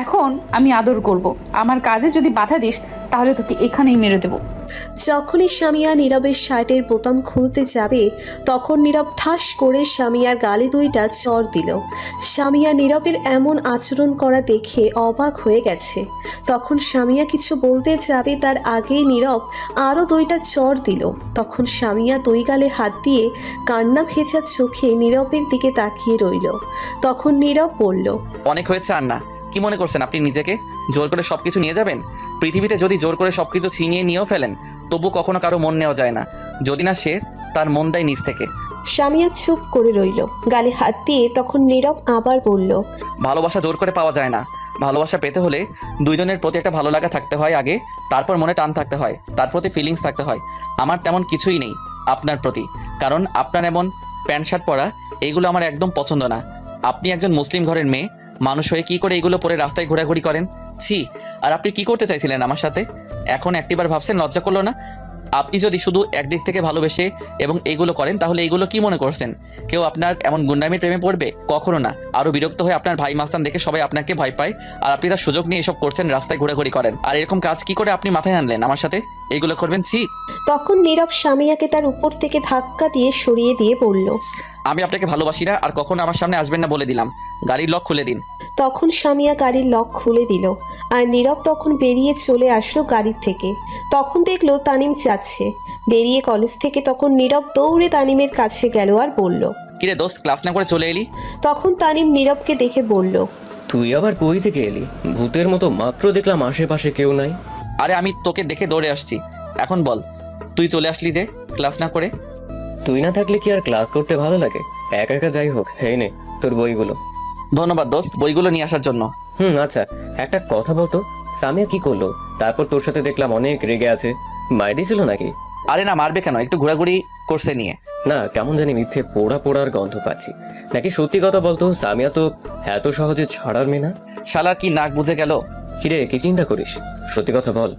এখন আমি আদর করব। আমার কাজে যদি বাধা দিস তাহলে তোকে এখানেই মেরে দেবো। যখনই সামিয়া নীরবের শার্টের বোতাম খুলতে যাবে তখন নীরব ঠাস করে সামিয়ার গালে দুইটা চর দিল। সামিয়া নীরবের এমন আচরণ করা দেখে অবাক হয়ে গেছে। তখন সামিয়া কিছু বলতে যাবে তার আগেই নীরব আরও দুইটা চর দিল। তখন সামিয়া দুই গালে হাত দিয়ে কান্না ভেজা চোখে নীরবের দিকে তাকিয়ে রইল। তখন নীরব বলল, অনেক হয়েছে আর না। কি মনে করছেন আপনি নিজেকে? জোর করে সব কিছু নিয়ে যাবেন? পৃথিবীতে যদি জোর করে সব কিছু ছিনিয়ে নিয়েও ফেলেন তবু কখনো কারো মন নেওয়া যায় না, যদি না সে তার মন দেয় নিজ থেকে। সামিয়া চুপ করে রইল, গালে হাত দিয়ে। তখন নীরব আবার বলল, ভালোবাসা জোর করে পাওয়া যায় না। ভালোবাসা পেতে হলে দুইজনের প্রতি একটা ভালো লাগা থাকতে হয় আগে, তারপর মনে টান থাকতে হয়, তার প্রতি ফিলিংস থাকতে হয়। আমার তেমন কিছুই নেই আপনার প্রতি, কারণ আপনার এমন প্যান্ট শার্ট পরা এইগুলো আমার একদম পছন্দ না। আপনি একজন মুসলিম ঘরের মেয়ে মানুষ হয়ে কি করে এগুলো পরে রাস্তায় ঘোরাঘুরি করেন? ছি! আর আপনি কি করতে চাইছিলেন আমার সাথে? এখন একটিবার ভাবছেন লজ্জা করলো না? আপনি যদি শুধু একদিক থেকে ভালোবেসে এবং এইগুলো করেন তাহলে এইগুলো কি মনে করছেন কেউ আপনার এমন গুন্ডামির প্রেমে পড়বে? কখনো না। আরও বিরক্ত হয়ে আপনার ভাই মাস্তান দেখে সবাই আপনাকে ভয় পায়, আর আপনি তার সুযোগ নিয়ে এসব করছেন, রাস্তায় ঘোরাঘুরি করেন। আর এরকম কাজ কি করে আপনি মাথায় আনলেন আমার সাথে এইগুলো করবেন? ছি! তখন নীরব সামিয়াকে তার উপর থেকে ধাক্কা দিয়ে সরিয়ে দিয়ে বলল, আমি আপনাকে ভালোবাসি না, আর কখনো আমার সামনে আসবেন না বলে দিলাম। গাড়ির লক খুলে দিন। তখন সামিয়া গাড়ির লক খুলে দিল আর নীরব তখন বেরিয়ে চলে আসলো গাড়ির থেকে। তখন দেখলো তানিম যাচ্ছে বেরিয়ে কলেজ থেকে। তখন নীরব দৌড়ে তানিমের কাছে গেল আর বলল, কিরে দোস্ত, ক্লাস না করে চলে এলি? তখন তানিম নীরবকে দেখে বলল, তুই আবার কই থেকে এলি? ভূতের মতো মাত্র দেখলাম আশেপাশে কেউ নাই। আরে আমি তোকে দেখে দৌড়ে আসছি। এখন বল, তুই চলে আসলি যে ক্লাস না করে? তুই না থাকলে কি আর ক্লাস করতে ভালো লাগে? একা একা যাই হোক, হেই নে তোর বইগুলো। ধন্যবাদ দোস্ত বইগুলো নিয়ে আসার জন্য। আচ্ছা একটা কথা বলতো, সামিয়া কি করলো? তারপর তোর সাথে দেখলাম অনেক রেগে আছে, মার দিয়েছিল নাকি? আরে না, মারবে কেন, একটু ঘোরাঘুরি করছে নিয়ে। না, কেমন জানি মিথ্যে পোড়া পোড়ার গন্ধ পাচ্ছি। নাকি সত্যি কথা বলতো, সামিয়া তো এত সহজে ছাড়ার মেয়ে না। শালার কি নাক বুঝে গেল? কিরে কি চিন্তা করিস? সত্যি কথা বল।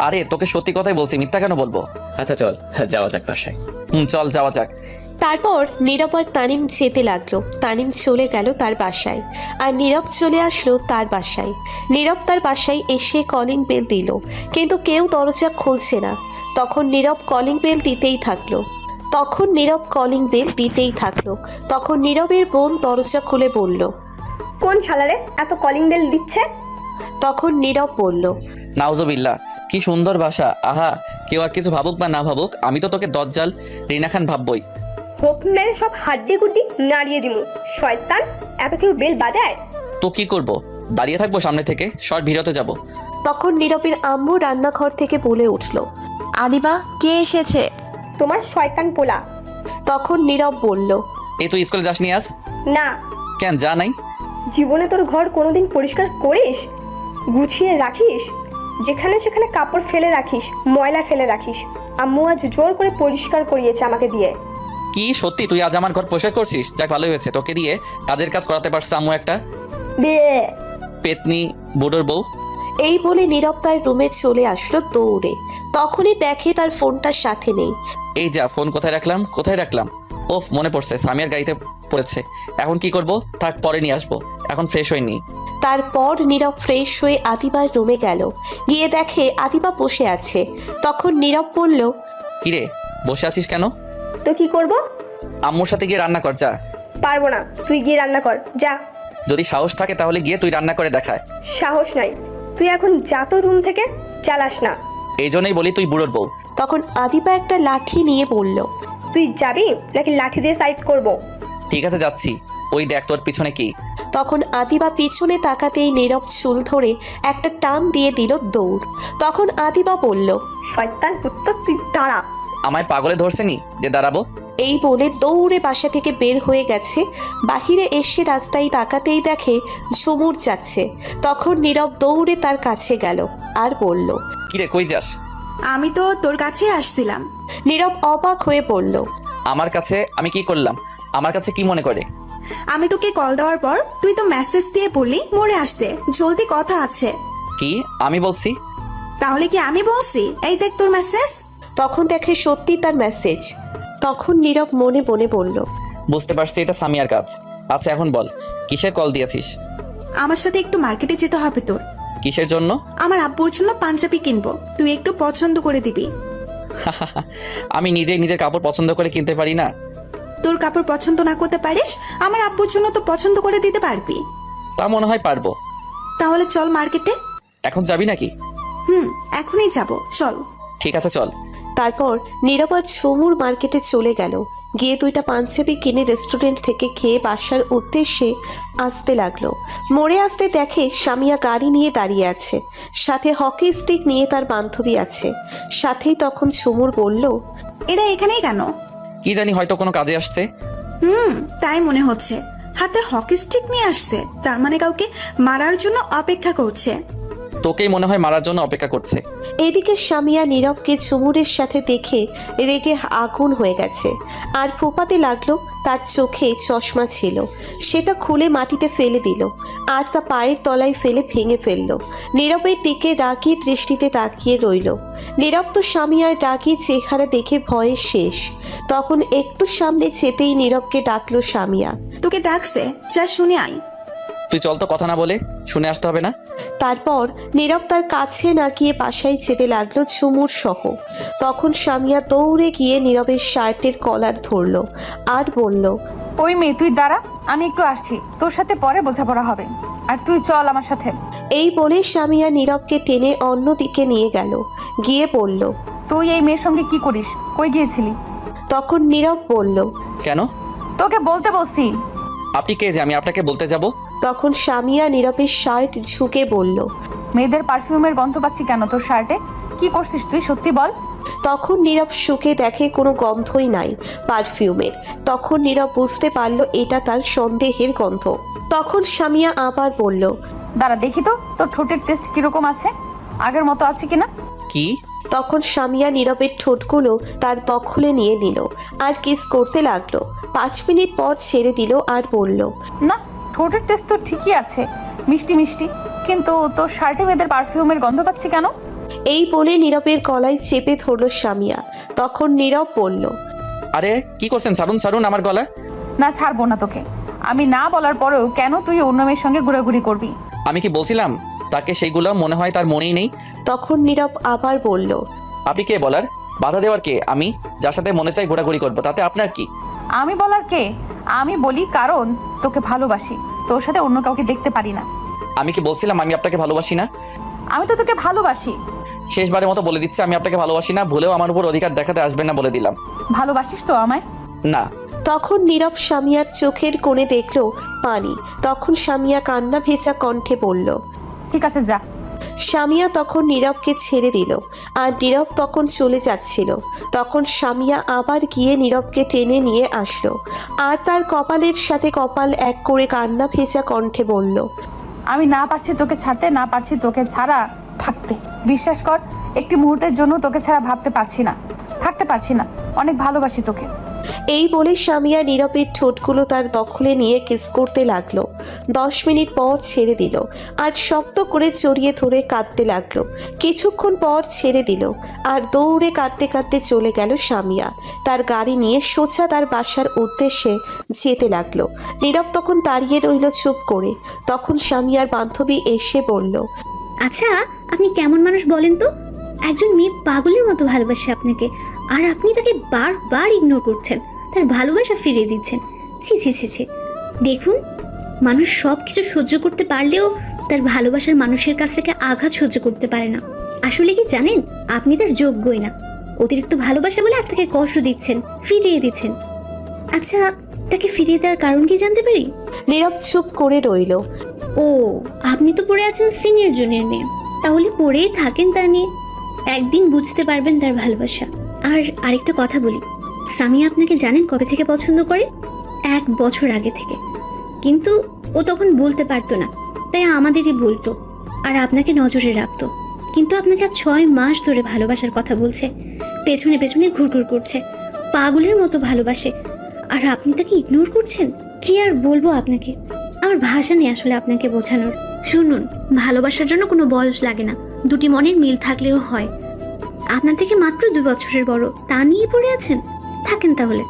আরে তোকে সত্যি কথাই বলছি, মিথ্যা কেন বলবো? আচ্ছা চল যাওয়া যাক বাসায়। চল যাওয়া যাক। তারপর নীরব আর তানিম যেতে লাগলো। তানিম চলে গেল তার বাসায় আর নীরব চলে আসলো তার বাসায়। নীরব তার বাসায় এসে কলিং বেল দিল, কিন্তু কেউ দরজা খুলছে না। তখন নীরব কলিং বেল দিতেই থাকলো। তখন নীরবের বোন দরজা খুলে বলল, কোন শালারে এত কলিং বেল দিচ্ছে? তখন নীরব বলল, নাউজুবিল্লাহ, কি সুন্দর ভাষা। আহা, কেউ আর কিছু ভাবুক বা না ভাবুক, আমি তো তোকে দজ্জাল রিনা খান ভাববই। হোপ মেরে সব হাড্ডি গুটি নাড়িয়ে দিমু। শয়তান, এত কেউ বেল বাজায়? তো কি করব? দাঁড়িয়ে থাকবো সামনে থেকে? শর্ট ভিডিওতে যাব। তখন নীরবের আম্মু রান্নাঘর থেকে বলে উঠল, আদিবা, কে এসেছে? তোমার শয়তান পোলা। তখন নীরব বলল, এই তুই স্কুলে যাসনি আজ? না, কেন যা নাই? জীবনে তোর ঘর কোনোদিন পরিষ্কার করিস? গুছিয়ে রাখিস? যেখানে সেখানে কাপড় ফেলে রাখিস, ময়লা ফেলে রাখিস। আম্মু আজ জোর করে পরিষ্কার করিয়েছে আমাকে দিয়ে। কি সত্যি তুই আজ আমার ঘর পরিষ্কার করছিস? যাক ভালোই হয়েছে, তোকে দিয়ে কাজের কাজ করাতে পারছে আম্মু একটা বিয়ে। পেতনি বুড়োর বউ। এই বলে নীরব তার রুমে চলে আসলো দৌড়ে। তখনই দেখে তার ফোনটার সাথে নেই। এই যা, ফোন কোথায় রাখলাম? ওফ, মনে পড়ছে, সামিয়ার গাড়িতে পড়েছে। এখন কি করব? থাক, পরে নিয়ে আসবো, এখন ফ্রেশ হয়ে নিই। তারপর নীরব ফ্রেশ হয়ে আদিবার রুমে গেল। গিয়ে দেখে আদিবা বসে আছে। তখন নীরব বলল, কিরে, বসে আছিস কেন? তো কি করব? আম্মুর সাথে গিয়ে রান্না কর, যা। পারবো না, তুই গিয়ে রান্না কর, যা। যদি সাহস থাকে তাহলে গিয়ে তুই রান্না করে দেখায়। সাহস নাই, তুই এখন যা তো রুম থেকে, চালাস না। এই জন্যই বলি তুই বুড়োর বউ। তখন আদিবা একটা লাঠি নিয়ে বলল, তুই যাবি নাকি লাঠি দিয়ে সাইজ করব? ঠিক আছে, যাচ্ছি। ওই দেখ তোর পিছনে কি। তখন আদিবা পিছনে তাকাতেই নীরব চুল ধরে একটা টান দিয়ে দিল দৌড়। তখন আদিবা বলল, শয়তান পুত্র, তুই দাঁড়া। আমায় পাগলে ধরছে নি যে দাঁড়াবো? এই বলে দৌড়ে বাসা থেকে বের হয়ে গেছে। বাহিরে এসে রাস্তায় তাকাতেই দেখে ঝুমুর যাচ্ছে। তখন নীরব দৌড়ে তার কাছে গেল আর বলল, কিরে, কই যাস? আমি তো তোর কাছে আসছিলাম। নীরব অবাক হয়ে বলল, আমার কাছে আমি কি করলাম? আমার কাছে কি মনে করে? আমি তোকে কল দেওয়ার পর তুই তো মেসেজ দিয়ে বললি মোড়ে আসতে, জলদি কথা আছে। কি আমি বলছি? তাহলে কি আমি বলছি? এই দেখ তোর মেসেজ। তখন দেখে সত্যি তার মেসেজ। তখন নীরব মনে মনে বলল, বুঝতে পারছি এটা সামিয়ার কাজ। আচ্ছা এখন বল, কিসের কল দিয়েছিস? আমার সাথে একটু মার্কেটে যেতে হবে তোর। কিসের জন্য? আমার আব্বুর জন্য পাঞ্জাবি কিনবো, তুই একটু পছন্দ করে দিবি। আমি নিজেই নিজের কাপড় পছন্দ করে কিনতে পারি না? তোর কাপড় পছন্দ না করতে পারিস, আমার আব্বুর জন্য তো পছন্দ করে দিতে পারবি। তা মনে হয় পারবো। তাহলে চল মার্কেটে। এখন যাবি নাকি? এখনই যাব, চল। ঠিক আছে, চল। তারপর নীরব আর ঝুমুর মার্কেটে চলে গেল। গিয়ে দুইটা পাঞ্জাবি কিনে রেস্টুরেন্ট থেকে খেয়ে বাসার উদ্দেশ্যে আসতে লাগলো। মোড়ে আসতে দেখে সামিয়া গাড়ি নিয়ে দাঁড়িয়ে আছে, সাথে হকি স্টিক নিয়ে তার বান্ধবী আছে। সাথেই তখন ঝুমুর বলল, এরা এখানেই কেন? কি জানি, হয়তো কোনো কাজে আসছে। তাই মনে হচ্ছে। হাতে হকি স্টিক নিয়ে আসছে, তার মানে কাউকে মারার জন্য অপেক্ষা করছে। তোকেই মনে হয় মারার জন্য অপেক্ষা করছে। এদিকে সামিয়া নীরবকে ঝুমুরের সাথে দেখে রেগে আগুন হয়ে গেছে আর ফোপাতে লাগলো। তার চোখে চশমা ছিল, সেটা খুলে মাটিতে ফেলে দিল আর তা পায়ের তলায় ফেলে ভেঙে ফেললো। নীরবের দিকে রাগী দৃষ্টিতে তাকিয়ে রইল। নীরব তো সামিয়ার রাগী চেহারা দেখে ভয়ে শেষ। তখন একটু সামনে যেতেই নীরবকে ডাকলো সামিয়া। তোকে ডাকছে, যা শুনে আয়। তুই চল তো, কথা না বলে শুনে আসতে হবে না? তারপর নীরব তার কাছে না গিয়ে বাসায় যেতে লাগলো ঝুমুর সহ। তখন সামিয়া দৌড়ে গিয়ে নীরবের শার্টের কলার ধরলো আর বলল, ওই মেয়ে, তুই দাঁড়া, আমি একটু আসছি, তোর সাথে পরে বোঝাপড়া হবে, আর তুই চল আমার সাথে। এই বলে সামিয়া নীরবকে টেনে অন্যদিকে নিয়ে গেল। গিয়ে বলল, তুই এই মেয়ের সঙ্গে কি করিস? কই গিয়েছিলি? তখন নীরব বলল, কেন? তোকে বলতে বলছি। আপনি কে যে আমি আপনাকে বলতে যাব? তখন সামিয়া নীরবের শার্ট ঝুঁকে বলল, মেয়েদের পারফিউমের গন্ধ পাচ্ছি কেন তোর শার্টে? কি করছিস তুই, সত্যি বল। তখন নীরব শুকে দেখে কোনো গন্ধই নাই পারফিউমের। তখন নীরব বুঝতে পারল এটা তার সন্দেহের গন্ধ। তখন সামিয়া আবার বলল, দাঁড়া দেখি তো তোর ঠোঁটের টেস্ট কিরকম আছে, আগের মতো আছে কিনা। কি? তখন সামিয়া নীরবের ঠোঁটগুলো তার দখলে নিয়ে নিল আর কিস করতে লাগলো। 5 মিনিট পর ছেড়ে দিল আর বলল, না, ঠোঁটের টেস্ট তো ঠিকই আছে, মিষ্টি মিষ্টি, কিন্তু তোর শার্টে মেয়েদের পারফিউমের গন্ধ পাচ্ছি কেন? এই বলে নীরবের গলায় চেপে ধরল সামিয়া। তখন নীরব বলল, আরে কি করছেন? ছাড়ুন ছাড়ুন আমার গলা। না, ছাড়বো না তোকে। আমি না বলার পরেও কেন তুই অন্য মেয়ের সঙ্গে ঘোরাঘুরি করবি? আমি কি বলছিলাম তাকে সেইগুলো মনে হয় তার মনেই নেই। তখন নীরব আবার বলল, আপনি কে বলার? বাধা দেওয়ার কে? আমি যার সাথে মনে চাই ঘোরাঘুরি করবো, তাতে আপনার কি? আমি বলার কে? আমি বলি কারণ তোকে ভালোবাসি, তোর সাথে অন্য কাউকে দেখতে পারি না। আমি কি বলছিলাম আমি আপনাকে ভালোবাসি না? আমি তো তোকে ভালোবাসি। শেষবারের মতো বলে দিচ্ছি, আমি আপনাকে ভালোবাসি না। ভুলেও আমার উপর অধিকার দেখাতে আসবেন না, বলে দিলাম। ভালোবাসিস তো আমায়? না। তখন নীরব সামিয়ার চোখের কোণে দেখলো পানি। তখন সামিয়া কান্না ভেজা কণ্ঠে বলল, ঠিক আছে, যা। সামিয়া তখন নীরবকে ছেড়ে দিল আর নীরব তখন চলে যাচ্ছিল। তখন সামিয়া আবার গিয়ে নীরবকে টেনে নিয়ে আসলো আর তার কপালের সাথে কপাল এক করে কান্না ভেজা কণ্ঠে বলল, আমি না পারছি তোকে ছাড়তে, না পারছি তোকে ছাড়া থাকতে। বিশ্বাস কর, একটি মুহূর্তের জন্য তোকে ছাড়া ভাবতে পারছি না, থাকতে পারছি না। অনেক ভালোবাসি তোকে। এই বলে সামিয়া নীরবের ঠোঁটগুলো তার দখলে নিয়ে কিস করতে লাগলো। 10 মিনিট পর ছেড়ে দিল আর শক্ত করে জড়িয়ে ধরে কাঁদতে লাগলো। কিছুক্ষণ পর ছেড়ে দিল আর দৌড়ে কাঁদতে কাঁদতে চলে গেল সামিয়া। তার গাড়ি নিয়ে সোজা তার বাসার উদ্দেশ্যে যেতে লাগলো। নীরব তখন দাঁড়িয়ে রইল চুপ করে। তখন সামিয়ার বান্ধবী এসে বলল, আচ্ছা, আপনি কেমন মানুষ বলেন তো? একজন মেয়ে পাগলের মতো ভালোবাসে আপনাকে, আর আপনি তাকে বারবার ইগনোর করছেন, তার ভালোবাসা ফিরিয়ে দিচ্ছেন। ছি ছি ছি ছি। দেখুন, মানুষ সব কিছু সহ্য করতে পারলেও তার ভালোবাসার মানুষের কাছ থেকে আঘাত সহ্য করতে পারে না। আসলে কি জানেন, আপনি তার যোগ্যই না। অতিরিক্ত ভালোবাসা বলে আজ তাকে কষ্ট দিচ্ছেন, ফিরিয়ে দিচ্ছেন। আচ্ছা, তাকে ফিরিয়ে দেওয়ার কারণ কি জানতে পারি? নীরব চুপ করে রইল। ও, আপনি তো পড়ে আছেন সিনিয়র জুনিয়র নিয়ে, তাহলে পড়েই থাকেন তা নিয়ে। একদিন বুঝতে পারবেন তার ভালোবাসা। আর আরেকটা কথা বলি, সামিয়া আপনাকে জানেন কবে থেকে পছন্দ করে? 1 বছর আগে থেকে। কিন্তু ও তখন বলতে পারতো না, তাই আমাদেরই বলতো আর আপনাকে নজরে রাখতো। কিন্তু আপনাকে আজ 6 মাস ধরে ভালোবাসার কথা বলছে, পেছনে পেছনে ঘুরঘুর করছে, পাগলের মতো ভালোবাসে, আর আপনি তাকে ইগনোর করছেন। কি আর বলবো আপনাকে, আমার ভাষা নেই আসলে আপনাকে বোঝানোর। শুনুন, ভালোবাসার জন্য কোনো বয়স লাগে না, দুটি মনের মিল থাকলেও হয়। আপনার থেকে মাত্র 2 বছরের বড়, তা নিয়ে পড়ে আছেন? থাকেন তাহলে,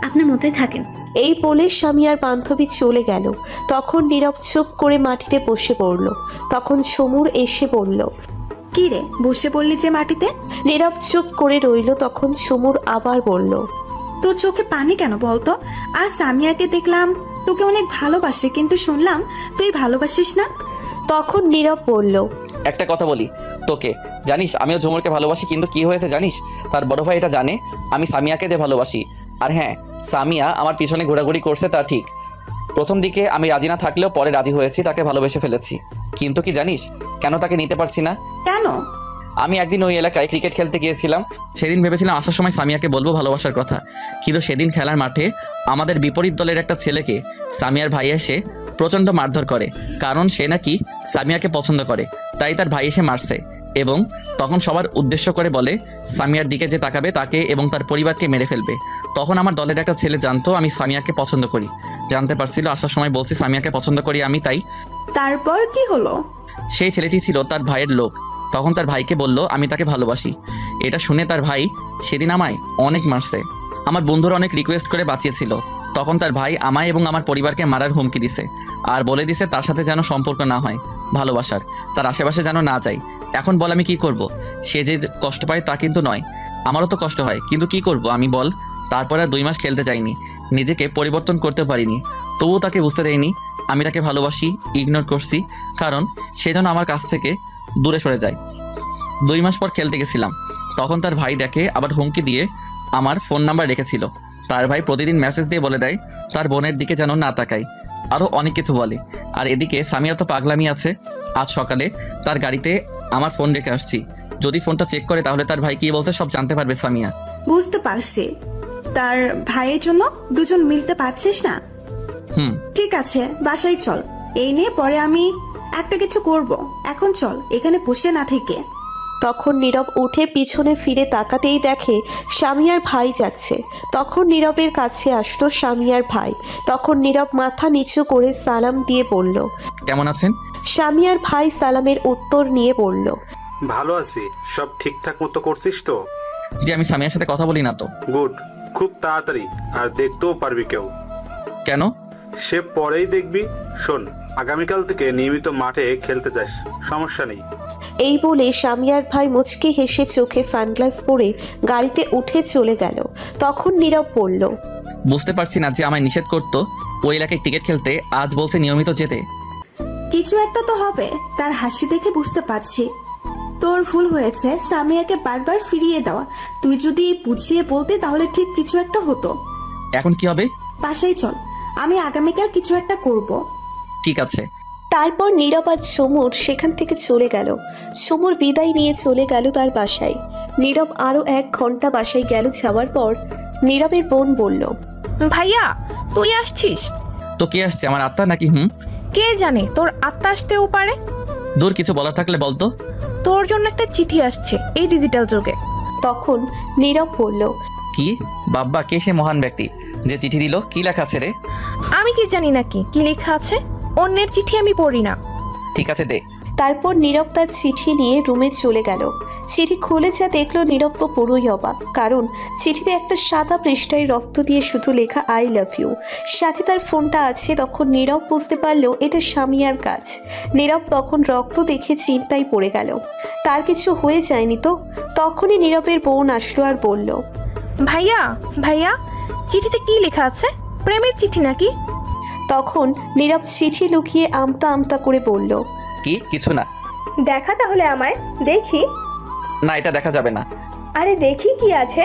আপনার মতোই থাকেন। এই বলে সামিয়ার বান্ধবী চলে গেল। তখন নীরব চুপ করে মাটিতে বসে পড়ল। তখন সমুর এসে বলল, কি রে, বসে পড়লি যে মাটিতে? নীরব চুপ করে রইল। তখন সমুর আবার বলল, তোর চোখে পানি কেন বলতো? আর সামিয়াকে দেখলাম তোকে অনেক ভালোবাসে, কিন্তু শুনলাম তুই ভালোবাসিস না। তখন নীরব বলল, একটা কথা বলি তোকে, জানিস আমিও ঝুমুরকে ভালোবাসি, কিন্তু কি হয়েছে জানিস? তার বড় ভাই এটা জানে আমি সামিয়াকে যে ভালোবাসি। আর হ্যাঁ, সামিয়া আমার পিছনে ঘোরাঘুরি করছে তা ঠিক। প্রথম দিকে আমি রাজি না থাকলেও পরে রাজি হয়েছি, তাকে ভালোবেসে ফেলেছি। কিন্তু কি জানিস কেন তাকে নিতে পারছি না? কেন? আমি একদিন ওই এলাকায় ক্রিকেট খেলতে গিয়েছিলাম। সেদিন ভেবেছিলাম আসার সময় সামিয়াকে বলবো ভালোবাসার কথা, কিন্তু সেদিন খেলার মাঠে আমাদের বিপরীত দলের একটা ছেলেকে সামিয়ার ভাই এসে প্রচণ্ড মারধর করে, কারণ সে নাকি সামিয়াকে পছন্দ করে, তাই তার ভাই এসে মারছে। এবং তখন সবার উদ্দেশ্য করে বলে সামিয়ার দিকে যে তাকাবে তাকে এবং তার পরিবারকে মেরে ফেলবে। তখন আমার দলের একটা ছেলে জানতো আমি সামিয়াকে পছন্দ করি, জানতে পারছিল, আসার সময় বলছি সামিয়াকে পছন্দ করি আমি। তাই তারপর কি হলো? সেই ছেলেটি ছিল তার ভাইয়ের লোক। তখন তার ভাইকে বলল আমি তাকে ভালোবাসি। এটা শুনে তার ভাই সেদিন আমায় অনেক মারছে। আমার বন্ধুরা অনেক রিকোয়েস্ট করে বাঁচিয়েছিল। তখন তার ভাই আমায় এবং আমার পরিবারকে মারার হুমকি দিছে আর বলে দিছে তার সাথে যেন সম্পর্ক না হয় ভালোবাসার, তার আশেপাশে যেন না যাই। এখন বল আমি কি করব? সে যে কষ্ট পায় তা কিন্তু নয়, আমারও তো কষ্ট হয়, কিন্তু কি করব আমি বল? তারপর আর 2 মাস খেলতে যাইনি, নিজেকে পরিবর্তন করতে পারিনি, তবুও তাকে বুঝতে দেয়নি আমি তাকে ভালোবাসি, ইগনোর করছি, কারণ সে যেন আমার কাছ থেকে দূরে সরে যায়। 2 মাস পর খেলতে গেছিলাম, তখন তার ভাই দেখে আবার হুমকি দিয়ে আমার ফোন নাম্বার রেখেছিল। তার ভাই প্রতিদিন মেসেজ দিয়ে বলে দেয় তার বোনের দিকে যেন না তাকাই, আরও অনেক কিছু বলে। আর এদিকে সামিয়া তো পাগলামি আছে। আজ সকালে তার গাড়িতে আমার ফোন রেখে আসছি, যদি ফোনটা চেক করে তাহলে তার ভাই কি বলছে সব জানতে পারবে সামিয়া। বুঝতে পারছি, তার ভাইয়ের জন্য দুজন মিলতে পারছিস না। ঠিক আছে, বাসায় চল, এই নিয়ে পরে আমি একটা কিছু করব। এখন চল, এখানে বসে না থেকে। তখন নীরব উঠে পিছনে ফিরে তাকাতেই দেখে সামিয়ার ভাই যাচ্ছে। তখন নীরবের কাছে আসলো সামিয়ার ভাই। তখন নীরব মাথা নিচু করে সালাম দিয়ে বলল, কেমন আছেন? সামিয়ার ভাই সালামের উত্তর নিয়ে বলল, ভালো আছি। সব ঠিকঠাক মতো করছিস তো? যে আমি সামিয়ার সাথে কথা বলি না তো। গুড, খুব তাড়াতাড়ি, আর দেখতেও পারবি কেউ। কেন? সে পরেই দেখবি। শোন, আগামীকাল থেকে নিয়মিত মাঠে খেলতে যাস, সমস্যা নেই। এই বলে সামিয়ার ভাই মুচকে হেসে চোখে সানগ্লাস পরে গাড়িতে উঠে চলে গেল। তখন নীরব বলল, বুঝতে পারছি না যে আমায় নিষেধ করতো ওই এলাকায় ক্রিকেট খেলতে, আজ বলছে নিয়মিত যেতে। কিছু একটা তো হবে, তার হাসি দেখে বুঝতে পারছি। তোর ভুল হয়েছে সামিয়াকে বারবার ফিরিয়ে দেওয়া। তুই যদি বুঝিয়ে বলতে তাহলে ঠিক কিছু একটা হতো। এখন কি হবে? বাসায় চল, আমি আগামীকাল কিছু একটা করব। ঠিক আছে। তারপর নীরব আর ঝুমুর সেখান থেকে চলে গেল। ঝুমুর বিদায় নিয়ে চলে গেল তার বাসায়। নীরব আরও 1 ঘন্টা বাসায় গেল। যাওয়ার পর নীরবের বোন বলল, ভাইয়া তুই আসছিস? তো কে আসছে, আমার আত্মা নাকি? কে জানে, তোর আত্মা আসতেও পারে। দূর, কিছু বলার থাকলে বলতো। তোর জন্য একটা চিঠি আসছে এই ডিজিটাল যুগে। তখন নীরব বলল, কি? বাব্বা, কে সে মহান ব্যক্তি যে চিঠি দিল? কি লেখা আছে রে? আমি কি জানি নাকি কি লেখা আছে? অন্যের চিঠি আমি পড়ি না। ঠিক আছে, দে। তারপর নীরব তার চিঠি নিয়ে রুমে চলে গেল। চিঠি খুলে যা দেখলো, নীরব তো পুরোই অবাক, কারণ চিঠিতে একটা সাদা পৃষ্ঠায় রক্ত দিয়ে শুধু লেখা আই লাভ ইউ। সাথে তার ফোনটা আছে। তখন নীরব বুঝতে পারলো এটা সামিয়ার কাজ। নীরব তখন রক্ত দেখে চিন্তায় পড়ে গেল, তার কিছু হয়ে যায়নি তো? তখনই নীরবের বোন আসলো আর বলল, ভাইয়া ভাইয়া চিঠিতে কি লেখা আছে? প্রেমের চিঠি নাকি? তখন নীরব চিঠি লুকিয়ে আমতা আমতা করে বলল, কি? কিছু না। দেখা তাহলে আমায়, দেখি। না, এটা দেখা যাবে না। আরে দেখি কি আছে।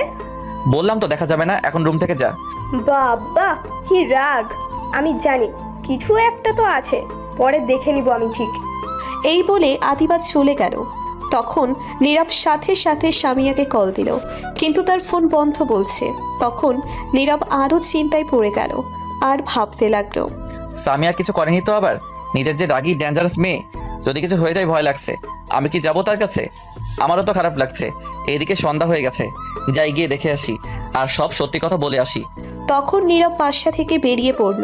বললাম তো দেখা যাবে না, এখন রুম থেকে যা। বাবা কি রাগ! আমি জানি কিছু একটা তো আছে, পরে দেখে নিব আমি ঠিক। এই বলে আদিবা চলে গেল। তখন নীরব সাথে সাথে সামিয়াকে কল দিল, কিন্তু তার ফোন বন্ধ বলছে। তখন নীরব আরও চিন্তায় পড়ে গেল আর ভাবতে লাগলো, সামিয়া কিছু করেনি তো আবার? নিজের যে রাগী ডেঞ্জারাস মেয়ে, যদি কিছু হয়ে যায় ভয় লাগছে। আমি কি যাব তার কাছে? আমারও তো খারাপ লাগছে। এইদিকে সন্ধ্যা হয়ে গেছে, যাই গিয়ে দেখে আসি আর সব সত্যি কথা বলে আসি। তখন নীরব বাসা থেকে বেরিয়ে পড়ল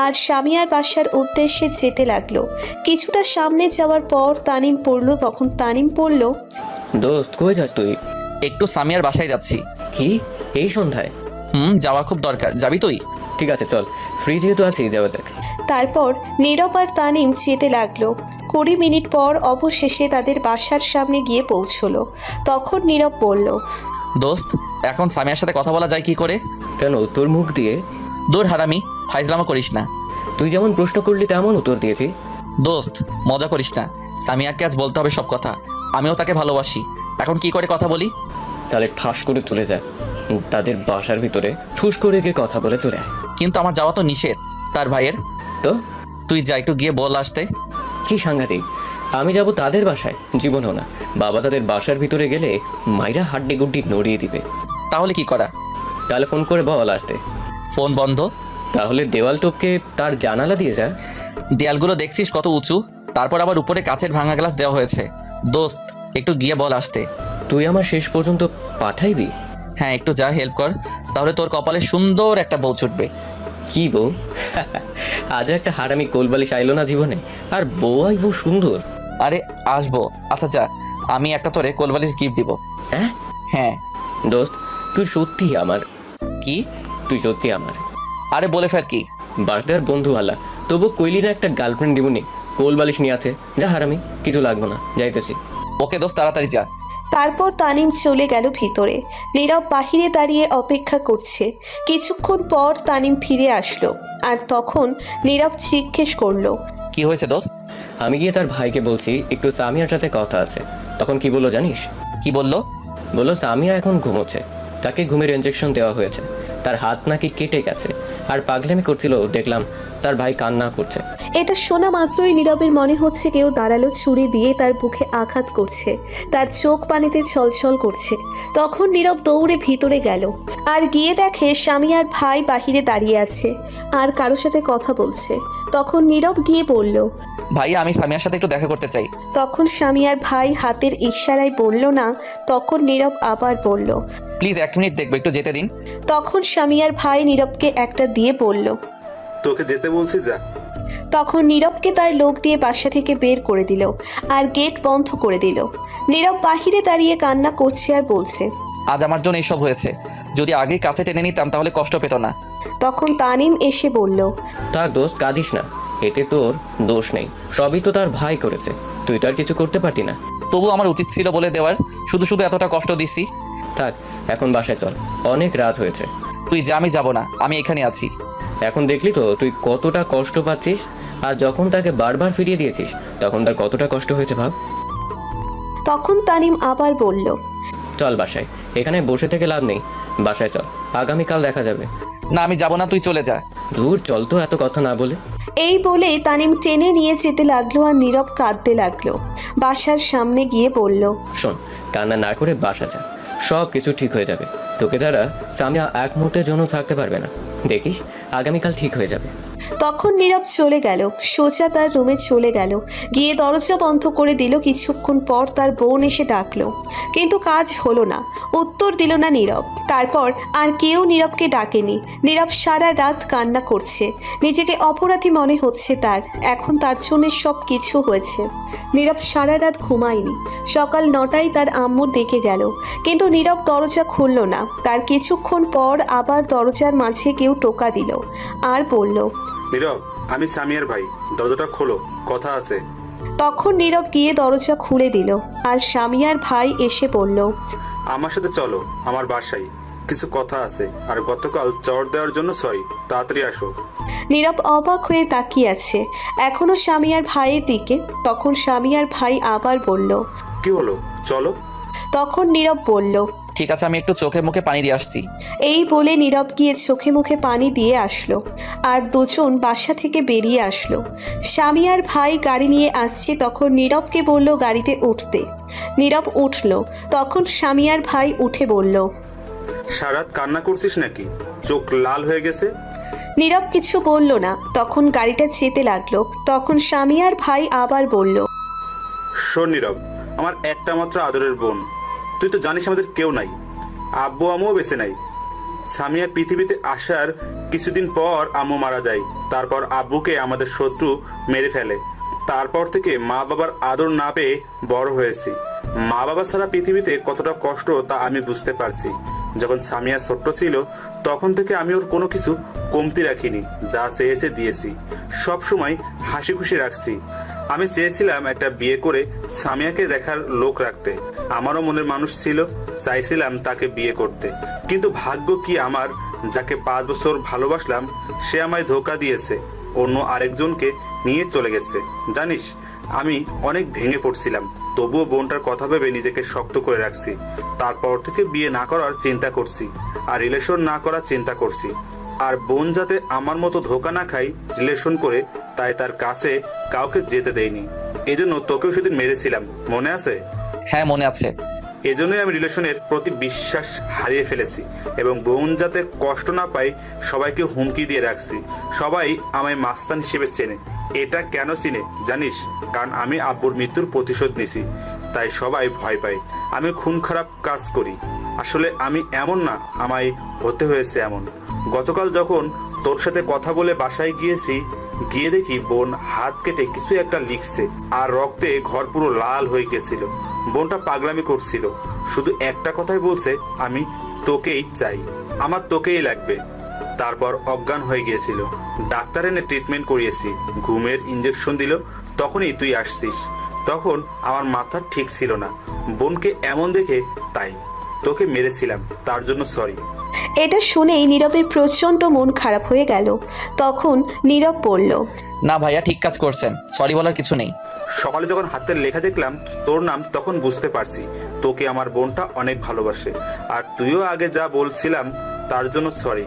আর সামিয়ার বাসার উদ্দেশ্যে যেতে লাগলো। কিছুটা সামনে যাওয়ার পর তানিম পড়ল। তখন তানিম পড়ল, দোস্ত কই যাস তুই? একটু সামিয়ার বাসায় যাচ্ছি। কি এই সন্ধ্যায়? যাওয়া খুব দরকার। যাবি তুই? ঠিক আছে চল, ফ্রি যেহেতু আছি যাওয়া যাক। তারপর নীরব আর তানিম যেতে লাগলো। 20 মিনিট পর অবশেষে তাদের বাসার সামনে গিয়ে পৌঁছলো। তখন নীরব বলল, দোস্ত, এখন সামিয়ার সাথে কথা বলা যায় কি করে? কেন, তোর মুখ দিয়ে? দূর হারামি, ফাইজলামো করিস না। তুই যেমন প্রশ্ন করলি তেমন উত্তর দিয়েছি। দোস্ত, মজা করিস না। সামিয়াকে আজ বলতে হবে সব কথা। আমিও তাকে ভালোবাসি। এখন কি করে কথা বলি? তাহলে ঠাস করে চলে যা তাদের বাসার ভিতরে, ঠুস করে গিয়ে কথা বলে চলে আয়। কিন্তু আমার যাওয়া তো নিষেধ তার ভাইয়ের। তো তুই যা, একটু গিয়ে বল আসতে। কি সাংঘাতিক! আমি যাব তাদের বাসায়? জীবনও না। বাবা তাদের বাসার ভিতরে গেলে মাইরা হাড্ডি গুড্ডি নড়িয়ে দিবে। তাহলে কি করা? তাহলে ফোন করে বল আসতে। ফোন বন্ধ? তাহলে দেওয়াল টপকে তার জানালা দিয়ে যা। দেয়ালগুলো দেখছিস কত উঁচু, তারপর আবার উপরে কাচের ভাঙা গ্লাস দেওয়া হয়েছে। দোস্ত, একটু গিয়ে বল আসতে। তুই আমার শেষ পর্যন্ত পাঠাইবি? হ্যাঁ, একটু যা, হেল্প কর, তাহলে তোর কপালে সুন্দর একটা বউ ছুটবে। কি বউ? আজ একটা হারামি কোলবালিশ আইলো না জীবনে, আর বউ আইবো সুন্দর? আরে আসবো। আচ্ছা যা, আমি একটা তোরে কোলবালিশ গিফট দিব। হ্যাঁ হ্যাঁ দোস্ত, তুই সত্যি আমার। কি? তুই সত্যি আমার। আরে বলে ফের কি? বার্থডে আর বন্ধু হালা, তবু কইলি না একটা গার্লফ্রেন্ড দিবনি? কোলবালিশ নিয়ে আছে, যা হারামি, কিছু লাগবো না, যাইতেছি। ওকে দোস্ত, তাড়াতাড়ি যা। তারপর তানিম চলে গেল ভিতরে। নীরব বাহিরে দাঁড়িয়ে অপেক্ষা করছে। কিছুক্ষণ পর তানিম ফিরে আসলো আর তখন নীরব জিজ্ঞেস করলো, কি হয়েছে দোস্ত? আমি গিয়ে তার ভাইকে বলছি একটু সামিয়ার সাথে কথা আছে। তখন কি বললো জানিস? কি বললো? বললো সামিয়া এখন ঘুমোচ্ছে, তাকে ঘুমের ইনজেকশন দেওয়া হয়েছে, তার হাত নাকি কেটে গেছে, আর পাগলামি করছিল। দেখলাম তার ভাই কান্না করছে। এটা শোনা মাত্রই নীরবের মনে হচ্ছে কেউ দাঁড়ালো ছুরি দিয়ে তার বুকে আঘাত করছে। তার চোখ পানিতে ছলছল করছে। তখন নীরব দৌড়ে ভিতরে গেল আর গিয়ে দেখে সামিয়ার ভাই বাহিরে দাঁড়িয়ে আছে আর কারোর সাথে কথা বলছে। তখন নীরব গিয়ে বলল, ভাই, আমি সামিয়ার সাথে একটু দেখা করতে চাই। তখন সামিয়ার ভাই হাতের ইশারায় বলল না। তখন নীরব আবার বলল, প্লিজ 1 মিনিট দেখবো, একটু যেতে দিন। তখন সামিয়ার ভাই নীরবকে একটা দিয়ে বলল, তোকে যেতে বলছি, যা। তখন নীরবকে তার লোক দিয়ে বাসা থেকে বের করে দিল আর গেট বন্ধ করে দিল। নীরব বাহিরে দাঁড়িয়ে কান্না করছে আর বলছে, আজ আমার জন্য এসব হয়েছে। যদি আগে কাছে টেনে নিতাম তাহলে কষ্ট পেত না। তখন তানিম এসে বলল, থাক দোস্ত, কাঁদিস না, এতে তোর দোষ নেই, সবই তো তার ভাই করেছে, তুই তো আর কিছু করতে পারতি না। তবু আমার উচিত ছিল বলে দেওয়ার, শুধু শুধু এতটা কষ্ট দিছি। থাক, এখন বাসায় চল, অনেক রাত হয়েছে। তুই যা, আমি যাব না, আমি এখানে আছি। এখন দেখলি তো তুই কতটা কষ্ট পাচ্ছিস, আর যখন তাকে বারবার ফিরিয়ে দিয়েছিস তখন তার কতটা কষ্ট হয়েছে ভাব। তখন তানিম আবার বলল, চল বাসায়, এখানে বসে থেকে লাভ নেই, বাসায় চল, আগামীকাল দেখা যাবে। না, আমি যাব না, তুই চলে যা। দূর চল তো এত কথা না বলে। এই বলে তানিম টেনে নিয়ে যেতে লাগলো আর নীরব কাঁদতে লাগলো। বাসার সামনে গিয়ে বলল, শোন, কান্না না করে বাসা যা, সব কিছু ঠিক হয়ে যাবে। তোকে ছাড়া সামিয়া এক মুহূর্তের জন্য থাকতে পারবে না, দেখিস আগামীকাল ঠিক হয়ে যাবে। তখন নীরব চলে গেল, সোজা তার রুমে চলে গেল। গিয়ে দরজা বন্ধ করে দিল। কিছুক্ষণ পর তার বোন এসে ডাকলো, কিন্তু কাজ হলো না, উত্তর দিল না নীরব। তারপর আর কেউ নীরবকে ডাকেনি। নীরব সারা রাত কান্না করছে, নিজেকে অপরাধী মনে হচ্ছে তার। এখন তার জন্য সব কিছু হয়েছে। নীরব সারা রাত ঘুমায়নি। সকাল 9টায় তার আম্মু ডেকে গেল, কিন্তু নীরব দরজা খুলল না। তার কিছুক্ষণ পর আবার দরজার মাঝে কেউ টোকা দিল আর বলল, নীরব, আমি সামিয়ার ভাই, দরজাটা খোলো, কথা আছে। তখন নীরব গিয়ে দরজা খুলে দিল আর সামিয়ার ভাই এসে বলল, আমার সাথে চলো আমার বাসায়, কিছু কথা আছে। আর গতকাল চড় দেওয়ার জন্য সরি, তাড়াতাড়ি আসো। নীরব অবাক হয়ে তাকিয়ে আছে এখনো সামিয়ার ভাইয়ের দিকে। তখন সামিয়ার ভাই আবার বলল, কি হলো, চলো। তখন নীরব বলল, ঠিক আছে, আমি একটু চোখে মুখে পানি দিয়ে আসছি। এই বলে নীরব গিয়ে চোখে মুখে পানি দিয়ে আসলো আর দুজন বাসা থেকে বেরিয়ে আসলো। সামিয়ার ভাই গাড়ি নিয়ে আসছে, তখন নীরবকে বলল গাড়িতে উঠতে। নীরব উঠল। তখন সামিয়ার ভাই উঠে বলল, সারাত কান্না করছিস নাকি, চোখ লাল হয়ে গেছে? নীরব কিছু বলল না। তখন গাড়িটা যেতে লাগলো। তখন সামিয়ার ভাই আবার বলল, শোন নীরব, আমার একটা মাত্র আদরের বোন, তুই তো জানিস আমাদের কেউ নাই, আব্বু আম্মুও বেঁচে নাই। সামিয়া পৃথিবীতে আসার কিছুদিন পর আম্মু মারা যায়। তারপর আব্বুকে আমাদের শত্রু মেরে ফেলে। তারপর থেকে মা বাবার আদর না পেয়ে বড় হয়েছি। মা বাবা ছাড়া পৃথিবীতে কতটা কষ্ট তা আমি বুঝতে পারছি। যখন সামিয়া ছোট্ট ছিল তখন থেকে আমি ওর কোনো কিছু কমতি রাখিনি, যা চেয়েছে দিয়েছি, সব সময় হাসি খুশি রাখছি। আমি চেয়েছিলাম একটা বিয়ে করে সামিয়াকে দেখার লোক রাখতে। আমারও মনের মানুষ ছিল, চাইছিলাম তাকে বিয়ে করতে। কিন্তু ভাগ্য কি আমার, যাকে 5 বছর ভালোবাসলাম সে আমায় ধোকা দিয়েছে, অন্য আরেকজনকে নিয়ে চলে গেছে। জানিস, আমি অনেক ভেঙে পড়ছিলাম, তবুও বোনটার কথা ভেবে নিজেকে শক্ত করে রাখছি। তারপর থেকে বিয়ে না করার চিন্তা করছি আর রিলেশন না করার চিন্তা করছি। আর বোন যাতে আমার মতো ধোকা না খাই রিলেশন করে, তাই তার কাছে কাউকে যেতে দেয়নি। এজন্য তোকেও সেদিন মেরেছিলাম, মনে আছে? হ্যাঁ মনে আছে। এজন্যই আমি রিলেশনের প্রতি বিশ্বাস হারিয়ে ফেলেছি এবং বোন যাতে কষ্ট না পায় সবাইকে হুমকি দিয়ে রাখছি। সবাই আমায় মাস্তান হিসেবে চেনে। এটা কেন চিনে জানিস? কারণ আমি আব্বুর মৃত্যুর প্রতিশোধ নিছি, তাই সবাই ভয় পায় আমি খুন খারাপ কাজ করি। আসলে আমি এমন না, আমায় হতে হয়েছে এমন। গতকাল যখন তোর সাথে কথা বলে বাসায় গিয়েছি, গিয়ে দেখি বোন হাত কেটে কিছু একটা লিখছে আর রক্তে ঘর পুরো লাল হয়ে গেছিল। বোনটা পাগলামি করছিল, শুধু একটা কথাই বলছে, আমি তোকেই চাই, আমার তোকেই লাগবে। তারপর অজ্ঞান হয়ে গিয়েছিল। ডাক্তার এনে ট্রিটমেন্ট করিয়েছি, ঘুমের ইঞ্জেকশন দিল, তখনই তুই আসছিস। তখন আমার মাথা ঠিক ছিল না, বোনকে এমন দেখে, তাই তোকে মেরেছিলাম, তার জন্য সরি। এটা শুনেই নীরবের প্রচন্ড মন খারাপ হয়ে গেল। তখন নীরব বলল, না ভাইয়া, ঠিক কাজ করছেন, সরি বলার কিছু নেই। সকালে যখন হাতের লেখা দেখলাম তোর নাম, তখন বুঝতে পারছি তোকে আমার বোনটা অনেক ভালোবাসে। আর তুইও আগে যা বলছিলাম তার জন্য সরি।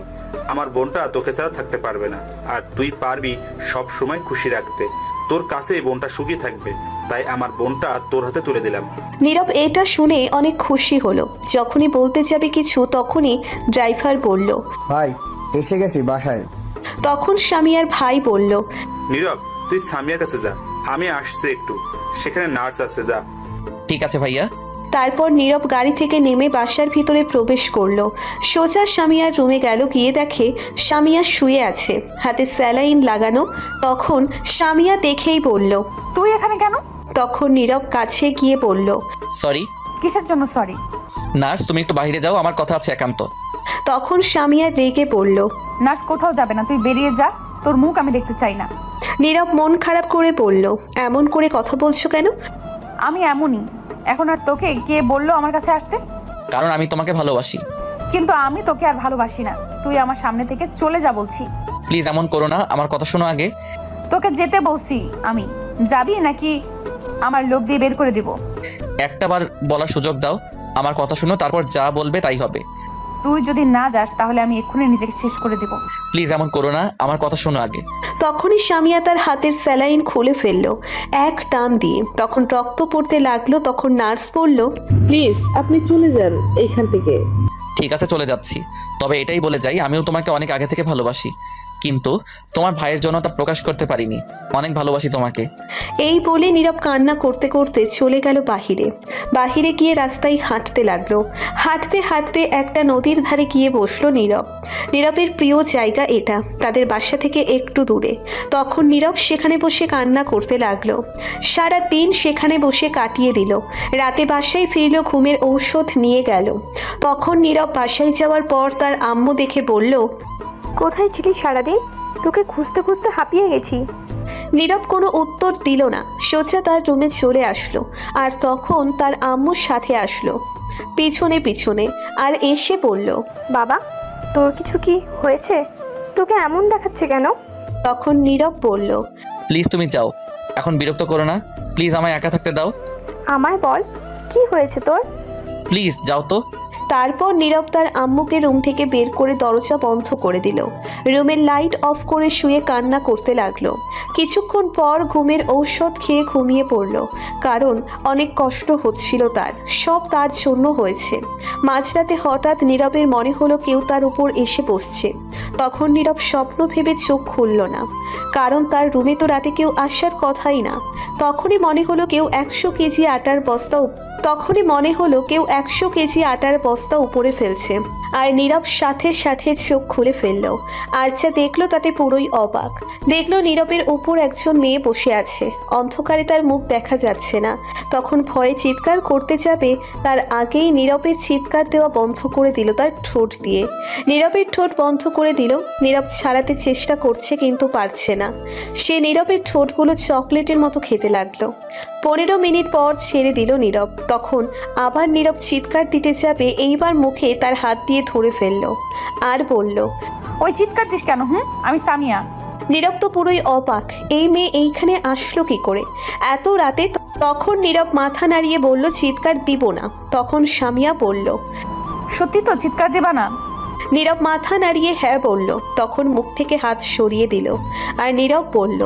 আমার বোনটা তোকে ছাড়া থাকতে পারবে না, আর তুই পারবি সব সময় খুশি রাখতে। তোর কাছে বোনটা সুখী থাকবে, তাই আমার বোনটা তোর হাতে তুলে দিলাম। নীরব এটা শুনে অনেক খুশি হলো। যখনই বলতে যাবে কিছু, তখনই ড্রাইভার বলল, ভাই এসে গেছি বাসায়। তখন সামিয়ার ভাই বলল, নীরব, তুই সামিয়ার কাছে যা, আমি আসছি একটু, সেখানে নার্স আছে, যা। ঠিক আছে ভাইয়া। তারপর নীরব গাড়ি থেকে নেমে বাসার ভিতরে প্রবেশ করলো। সোজা সামিয়ার রুমে গেল। গিয়ে দেখে সামিয়া শুয়ে আছে, হাতে স্যালাইন লাগানো। তখন সামিয়া দেখেই বলল, তুই এখানে কেন? তখন নীরব কাছে গিয়ে বলল, সরি। কিসের জন্য সরি? নার্স, তুমি একটু বাইরে যাও, আমার কথা আছে একান্ত। তখন সামিয়া রেগে বলল, নার্স কোথাও যাবে না, তুই বেরিয়ে যা, তোর মুখ আমি দেখতে চাই না। নীরব মন খারাপ করে বলল, এমন করে কথা বলছো কেন? আমি এমনই। এখন আর তোকে কে বললো আমার কাছে আসতে? কারণ আমি তোমাকে ভালোবাসি। কিন্তু আমি তোকে আর ভালোবাসি না, তুই আমার সামনে থেকে চলে যা বলছি। প্লিজ এমন করো না, আমার কথা শোনো আগে। তোকে যেতে বলছি আমি, যাবি নাকি আমার লোক দিয়ে বের করে দিব? একটা বার বলার সুযোগ দাও, আমার কথা শুনো, তারপর যা বলবে তাই হবে। তুই যদি না যাস তাহলে আমি এক্ষুনি নিজেকে শেষ করে দেব। প্লিজ এমন করো না, আমার কথা শোনো আগে। তখনই সামিয়া তার হাতের স্যালাইন খুলে ফেললো এক টান দিয়ে। তখন রক্ত পড়তে লাগলো। তখন নার্স বলল, প্লিজ আপনি চলে যান এইখান থেকে। ঠিক আছে চলে যাচ্ছি, তবে এটাই বলে যাই আমিও তোমাকে অনেক আগে থেকে ভালোবাসি, কিন্তু তোমার ভাইয়ের জন্য তা প্রকাশ করতে পারিনি। অনেক ভালোবাসি তোমাকে। এই বলে নীরব কান্না করতে করতে চলে গেল বাহিরে। বাহিরে গিয়ে রাস্তায় হাঁটতে লাগলো। হাঁটতে হাঁটতে একটা নদীর ধারে গিয়ে বসলো নীরব। নীরবের প্রিয় জায়গা এটা, তাদের বাসা থেকে একটু দূরে। তখন নীরব সেখানে বসে কান্না করতে লাগলো। সারা দিন সেখানে বসে কাটিয়ে দিল। রাতে বাসায় ফিরল, ঘুমের ঔষধ নিয়ে গেল। তখন নীরব বাসায় যাওয়ার পর তার আম্মু দেখে বলল, কোথায় ছিলি সারাদিন? তোকে খুঁজতে খুঁজতে হাঁপিয়ে গেছি। নীরব কোনো উত্তর দিল না, সোজা তার রুমে চলে আসলো। আর তখন তার আম্মুর সাথে আসলো পিছনে পিছনে, আর এসে বলল, বাবা, তোর কিছু কি হয়েছে? তোকে এমন দেখাচ্ছে কেন? তখন নীরব বলল, প্লিজ তুমি যাও, এখন বিরক্ত করো না, প্লিজ আমায় একা থাকতে দাও। আমায় বল, কি হয়েছে তোর? প্লিজ যাও তো। তারপর নীরব তার আম্মুকে রুম থেকে বের করে দরজা বন্ধ করে দিল। রুমের লাইট অফ করে শুয়ে কান্না করতে লাগলো। কিছুক্ষণ পর ঘুমের ঔষধ খেয়ে ঘুমিয়ে পড়ল, কারণ অনেক কষ্ট হচ্ছিল তার। সব তার জন্য হয়েছে। মাঝরাতে হঠাৎ নীরবের মনে হলো কেউ তার উপর এসে বসছে। তখন নীরব স্বপ্ন ভেবে চোখ খুলল না, কারণ তার রুমে তো রাতে কেউ আসার কথাই না। তখনই মনে হলো কেউ 100 কেজি আটার বস্তা উপরে ফেলছে। আর নীরব সাথে সাথে চোখ খুলে ফেললো। আচ্ছা দেখলো তাতে পুরোই অবাক। দেখলো নীরবের উপর একজন মেয়ে বসে আছে। অন্ধকারে তার মুখ দেখা যাচ্ছে না। তখন ভয়ে চিৎকার করতে যাবে, তার আগেই নীরবের চিৎকার দেওয়া বন্ধ করে দিল তার ঠোঁট দিয়ে। নীরবের ঠোঁট বন্ধ করে দিল। নীরব ছাড়াতে চেষ্টা করছে কিন্তু পারছে না। সে নীরবের ঠোঁটগুলো চকলেটের মতো খেতে লাগলো। 15 মিনিট পর ছেড়ে দিল নীরব। তখন আবার নীরব চিৎকার দিতে যাবে, এইবার মুখে তার হাত দিয়ে ধরে ফেললো আর বলল, ওই চিৎকার দিস কেন? আমি সামিয়া। নীরব তো পুরোই অবাক, এই মেয়ে এইখানে আসলো কি করে এত রাতে? তখন নীরব মাথা নাড়িয়ে বলল, চিৎকার দিব না। তখন সামিয়া বলল, সত্যি তো চিৎকার দিবা না? নীরব মাথা নাড়িয়ে হ্যাঁ বলল। তখন মুখ থেকে হাত সরিয়ে দিল আর নীরব বলল,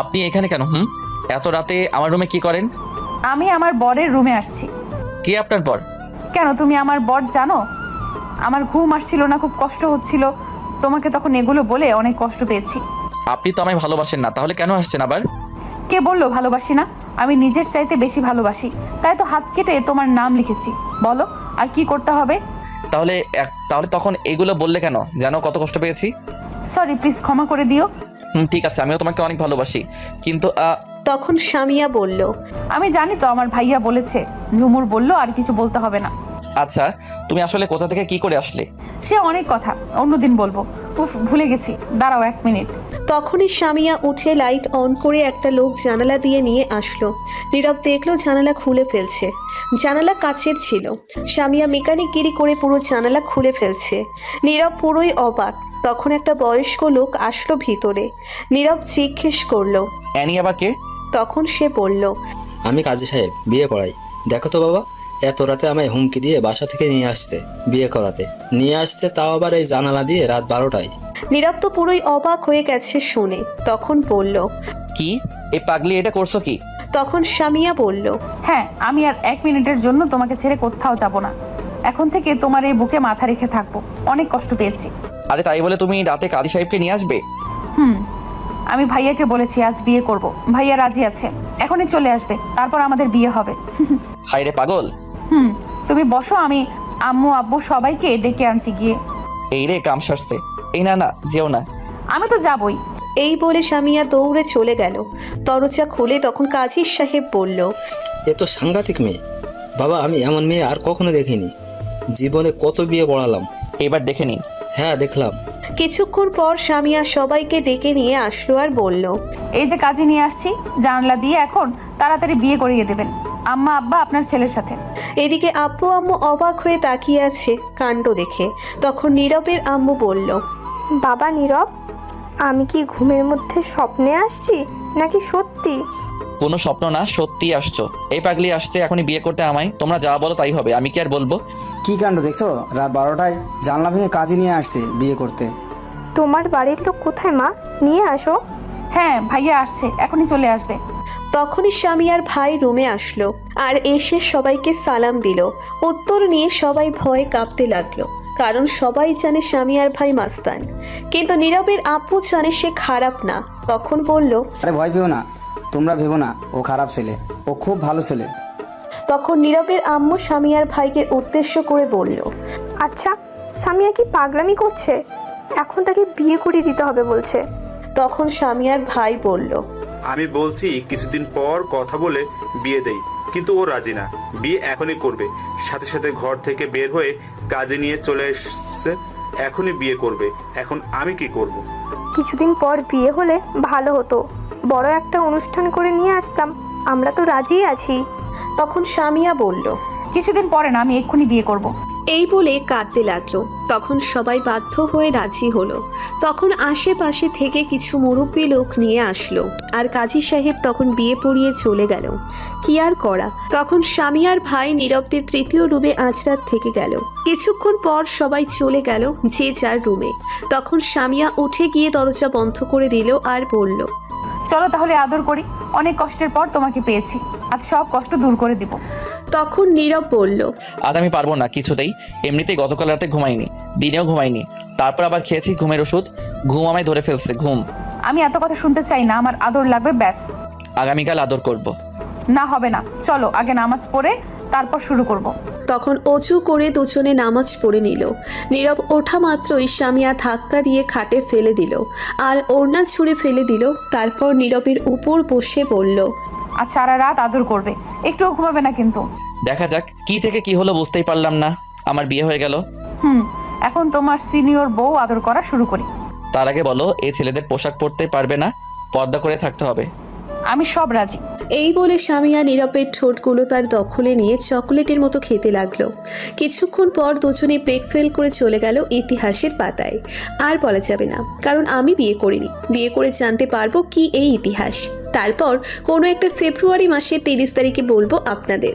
আপনি এখানে কেন? এত রাতে আমার রুমে কি করেন? আমি আমার বরের রুমে আসছি। কে আপনার বর? কেন তুমি আমার বর জানো? আমার ঘুম আসছিল না, খুব কষ্ট হচ্ছিল, তোমাকে তখন এগুলো বলে অনেক কষ্ট পেয়েছি। আপনি তো আমায় ভালোবাসেন না, তাহলে কেন আসছেন আবার? কে বললো ভালোবাসি না? আমি নিজের চাইতে বেশি ভালোবাসি, তাই তো হাত কেটে তোমার নাম লিখেছি। বলো আর কি করতে হবে? তাহলে তখন এগুলো বললে কেন? জানো কত কষ্ট পেয়েছি। সরি, প্লিজ ক্ষমা করে দিও। ঠিক আছে, আমিও তোমাকে অনেক ভালোবাসি, কিন্তু তখন সামিয়া বলল, আমি জানি তো, আমার ভাইয়া বলেছে। ঝুমুর বলল আর কিছু বলতে হবে না। আচ্ছা তুমি আসলে কোথা থেকে কি করে আসলে? সে অনেক কথা, অন্যদিন বলবো। উফ, ভুলে গেছি, দাঁড়াও 1 মিনিট। তখনই সামিয়া উঠে লাইট অন করে একটা লোক জানালা দিয়ে নিয়ে আসলো। নীরব দেখলো জানালা খুলে ফেলছে। জানালা কাচের ছিল। সামিয়া মেকানিকগিরি করে পুরো জানালা খুলে ফেলছে। নীরব পুরোই অবাক। তখন একটা বয়স্ক লোক আসলো ভিতরে। নীরব জিজ্ঞেস করলো, অ্যানি আবার কে? তখন সে বলল, আমি কাজী সাহেব, বিয়ে করাই। দেখো তো বাবা, এত রাতে আমায় হুমকি দিয়ে বাসা থেকে বিয়ে করাতে নিয়ে আসতে, তাও আবার এই জানালা দিয়ে রাত 12টায়। নীরব তো পুরোই অবাক হয়ে গেছে শুনে। তখন বলল, কি এই পাগলি এটা করছো কি? তখন সামিয়া বলল, হ্যাঁ, আমি আর 1 মিনিটের জন্য তোমাকে ছেড়ে কোথাও যাব না। এখন থেকে তোমার এই বুকে মাথা রেখে থাকবো। অনেক কষ্ট পেয়েছি। আরে তাই বলে তুমি রাতে কাজী সাহেবকে নিয়ে আসবে? আমি ভাইয়াকে বলেছি আজ বিয়ে করব। ভাইয়া রাজি আছে, এখনই চলে আসবে, তারপর আমাদের বিয়ে হবে। হায় রে পাগল। তুমি বসো, আমি আম্মু আব্বু সবাইকে ডেকে আনছি গিয়ে। এই রে কাম সারছে। এই না যেও না। আমি তো যাবই। এই বলে সামিয়া দৌড়ে চলে গেল। দরজা খুলে তখন কাজী সাহেব বলল, এ তো সাংঘাতিক মেয়ে বাবা, আমি এমন মেয়ে আর কখনো দেখিনি। জীবনে কত বিয়ে পড়ালাম, এবার দেখে নিন। হ্যাঁ দেখলাম। কিছুক্ষণ পর সামিয়া সবাইকে ডেকে নিয়ে আসলো আর বলল, এই যে কাজে নিয়ে আসছি, জানলা দিয়ে এখন তাড়াতাড়ি বিয়ে করিয়ে দেবেন আম্মা আব্বা আপনার ছেলের সাথে। এদিকে আব্বু আম্মু অবাক হয়ে তাকিয়ে আছে কাণ্ড দেখে। তখন নীরবের আম্মু বলল, বাবা নীরব, আমি কি ঘুমের মধ্যে স্বপ্নে আসছি নাকি সত্যি? কোনো স্বপ্ন না, সত্যি আসছো। এই পাগলি আসছে এখনই বিয়ে করতে আমায়। তোমরা যা বলো তাই হবে, আমি কি আর বলবো? কি কাণ্ড দেখছো, রাত 12টায় জানলা ভেঙে কাজে নিয়ে আসছে বিয়ে করতে। তোমার বাড়ির লোক কোথায় মা? নিয়ে আসো। হ্যাঁ ভাইয়া আসছে, এখনই চলে আসবে। তখনই স্বামী আর ভাই রুমে আসলো আর এসে সবাইকে সালাম দিল। উত্তর নিয়ে সবাই ভয়ে কাঁপতে লাগলো, কারণ সবাই জানে স্বামী আর ভাই মাস্তান। কিন্তু নীরবের আপু জানে সে খারাপ না। তখন বলল, আরে ভয় পেও না, তোমরা ভেবো না ও খারাপ ছেলে, ও খুব ভালো ছেলে। তখন নীরবের আম্মু স্বামী আর ভাইকে উদ্দেশ্য করে বলল, আচ্ছা, সামিয়া কি পাগলামি করছে? এখন তাকে বিয়ে করে দিতে হবে বলছে। তখন স্বামী আর ভাই বলল, আমি বলছি কিছুদিন পর কথা বলে বিয়ে দেই, কিন্তু ও রাজি না। বিয়ে এখনই করবে, সাথে সাথে ঘর থেকে বের হয়ে কাজে নিয়ে চলে এসছে, এখনই বিয়ে করবে। এখন আমি কি করব? কিছুদিন পর বিয়ে হলে ভালো হতো, বড় একটা অনুষ্ঠান করে নিয়ে আসতাম, আমরা তো রাজি আছি। তখন স্বামীয়া বলল, কিছুদিন পরে না, আমি এক্ষুনি বিয়ে করব। এই বলে কাঁদতে লাগলো। তখন সবাই বাধ্য হয়ে রাজি হলো। তখন আশেপাশে থেকে কিছু মুরব্বী লোক নিয়ে আসলো আর কাজী সাহেব তখন বিয়ে পড়িয়ে চলে গেল। কি আর করা। তখন স্বামী আর ভাই নীরবদের তৃতীয় রুমে আজ রাত থেকে গেল। কিছুক্ষণ পর সবাই চলে গেল যে যার রুমে। তখন স্বামীয়া উঠে গিয়ে দরজা বন্ধ করে দিল আর বলল, চলো তাহলে আদর করি, অনেক কষ্টের পর তোমাকে পেয়েছি, আজ সব কষ্ট দূর করে দিব। তখন নীরব বলল, আজ আমি পারবো না কিছুতেই। এমনিতেই গতকাল রাতে ঘুমাইনি, দিনেও ঘুমাইনি, তারপর আবার খেয়েছি ঘুমের ওষুধ, ঘুম আমায় ধরে ফেলছে। ঘুম। আমি এত কথা শুনতে চাই না, আমার আদর লাগবে ব্যাস। আগামীকাল আদর করব। না হবে না, চলো আগে নামাজ পড়ে তারপর শুরু করব। তখন অজু করে দুজনে নামাজ পড়ে নিল। নীরব ওঠা মাত্রই স্বামীয়া ধাক্কা দিয়ে খাটে ফেলে দিল আর ওড়না ছুঁড়ে ফেলে দিল। তারপর নীরবের উপর বসে বলল, আজ সারা রাত আদর করবে, একটুও ঘুমাবে না কিন্তু। দেখা যাক কি থেকে কি হলো, বুঝতেই পারলাম না। আমার বিয়ে হয়ে গেল। এখন তোমার সিনিয়র বউ আদর করা শুরু করি। তার আগে বলো, এই ছেলেদের পোশাক পরতে পারবে না, পর্দা করে থাকতে হবে। আমি সব রাজি। এই বলে স্বামীয়া নীরবের ঠোঁটগুলো তার দখলে নিয়ে চকোলেটের মতো খেতে লাগলো। কিছুক্ষণ পর দুজনে ব্রেক ফেল করে চলে গেল ইতিহাসের পাতায়। আর বলা যাবে না, কারণ আমি বিয়ে করিনি। বিয়ে করে জানতে পারবো কি এই ইতিহাস। তারপর কোনো একটা ফেব্রুয়ারি মাসের 30 তারিখে বলবো আপনাদের।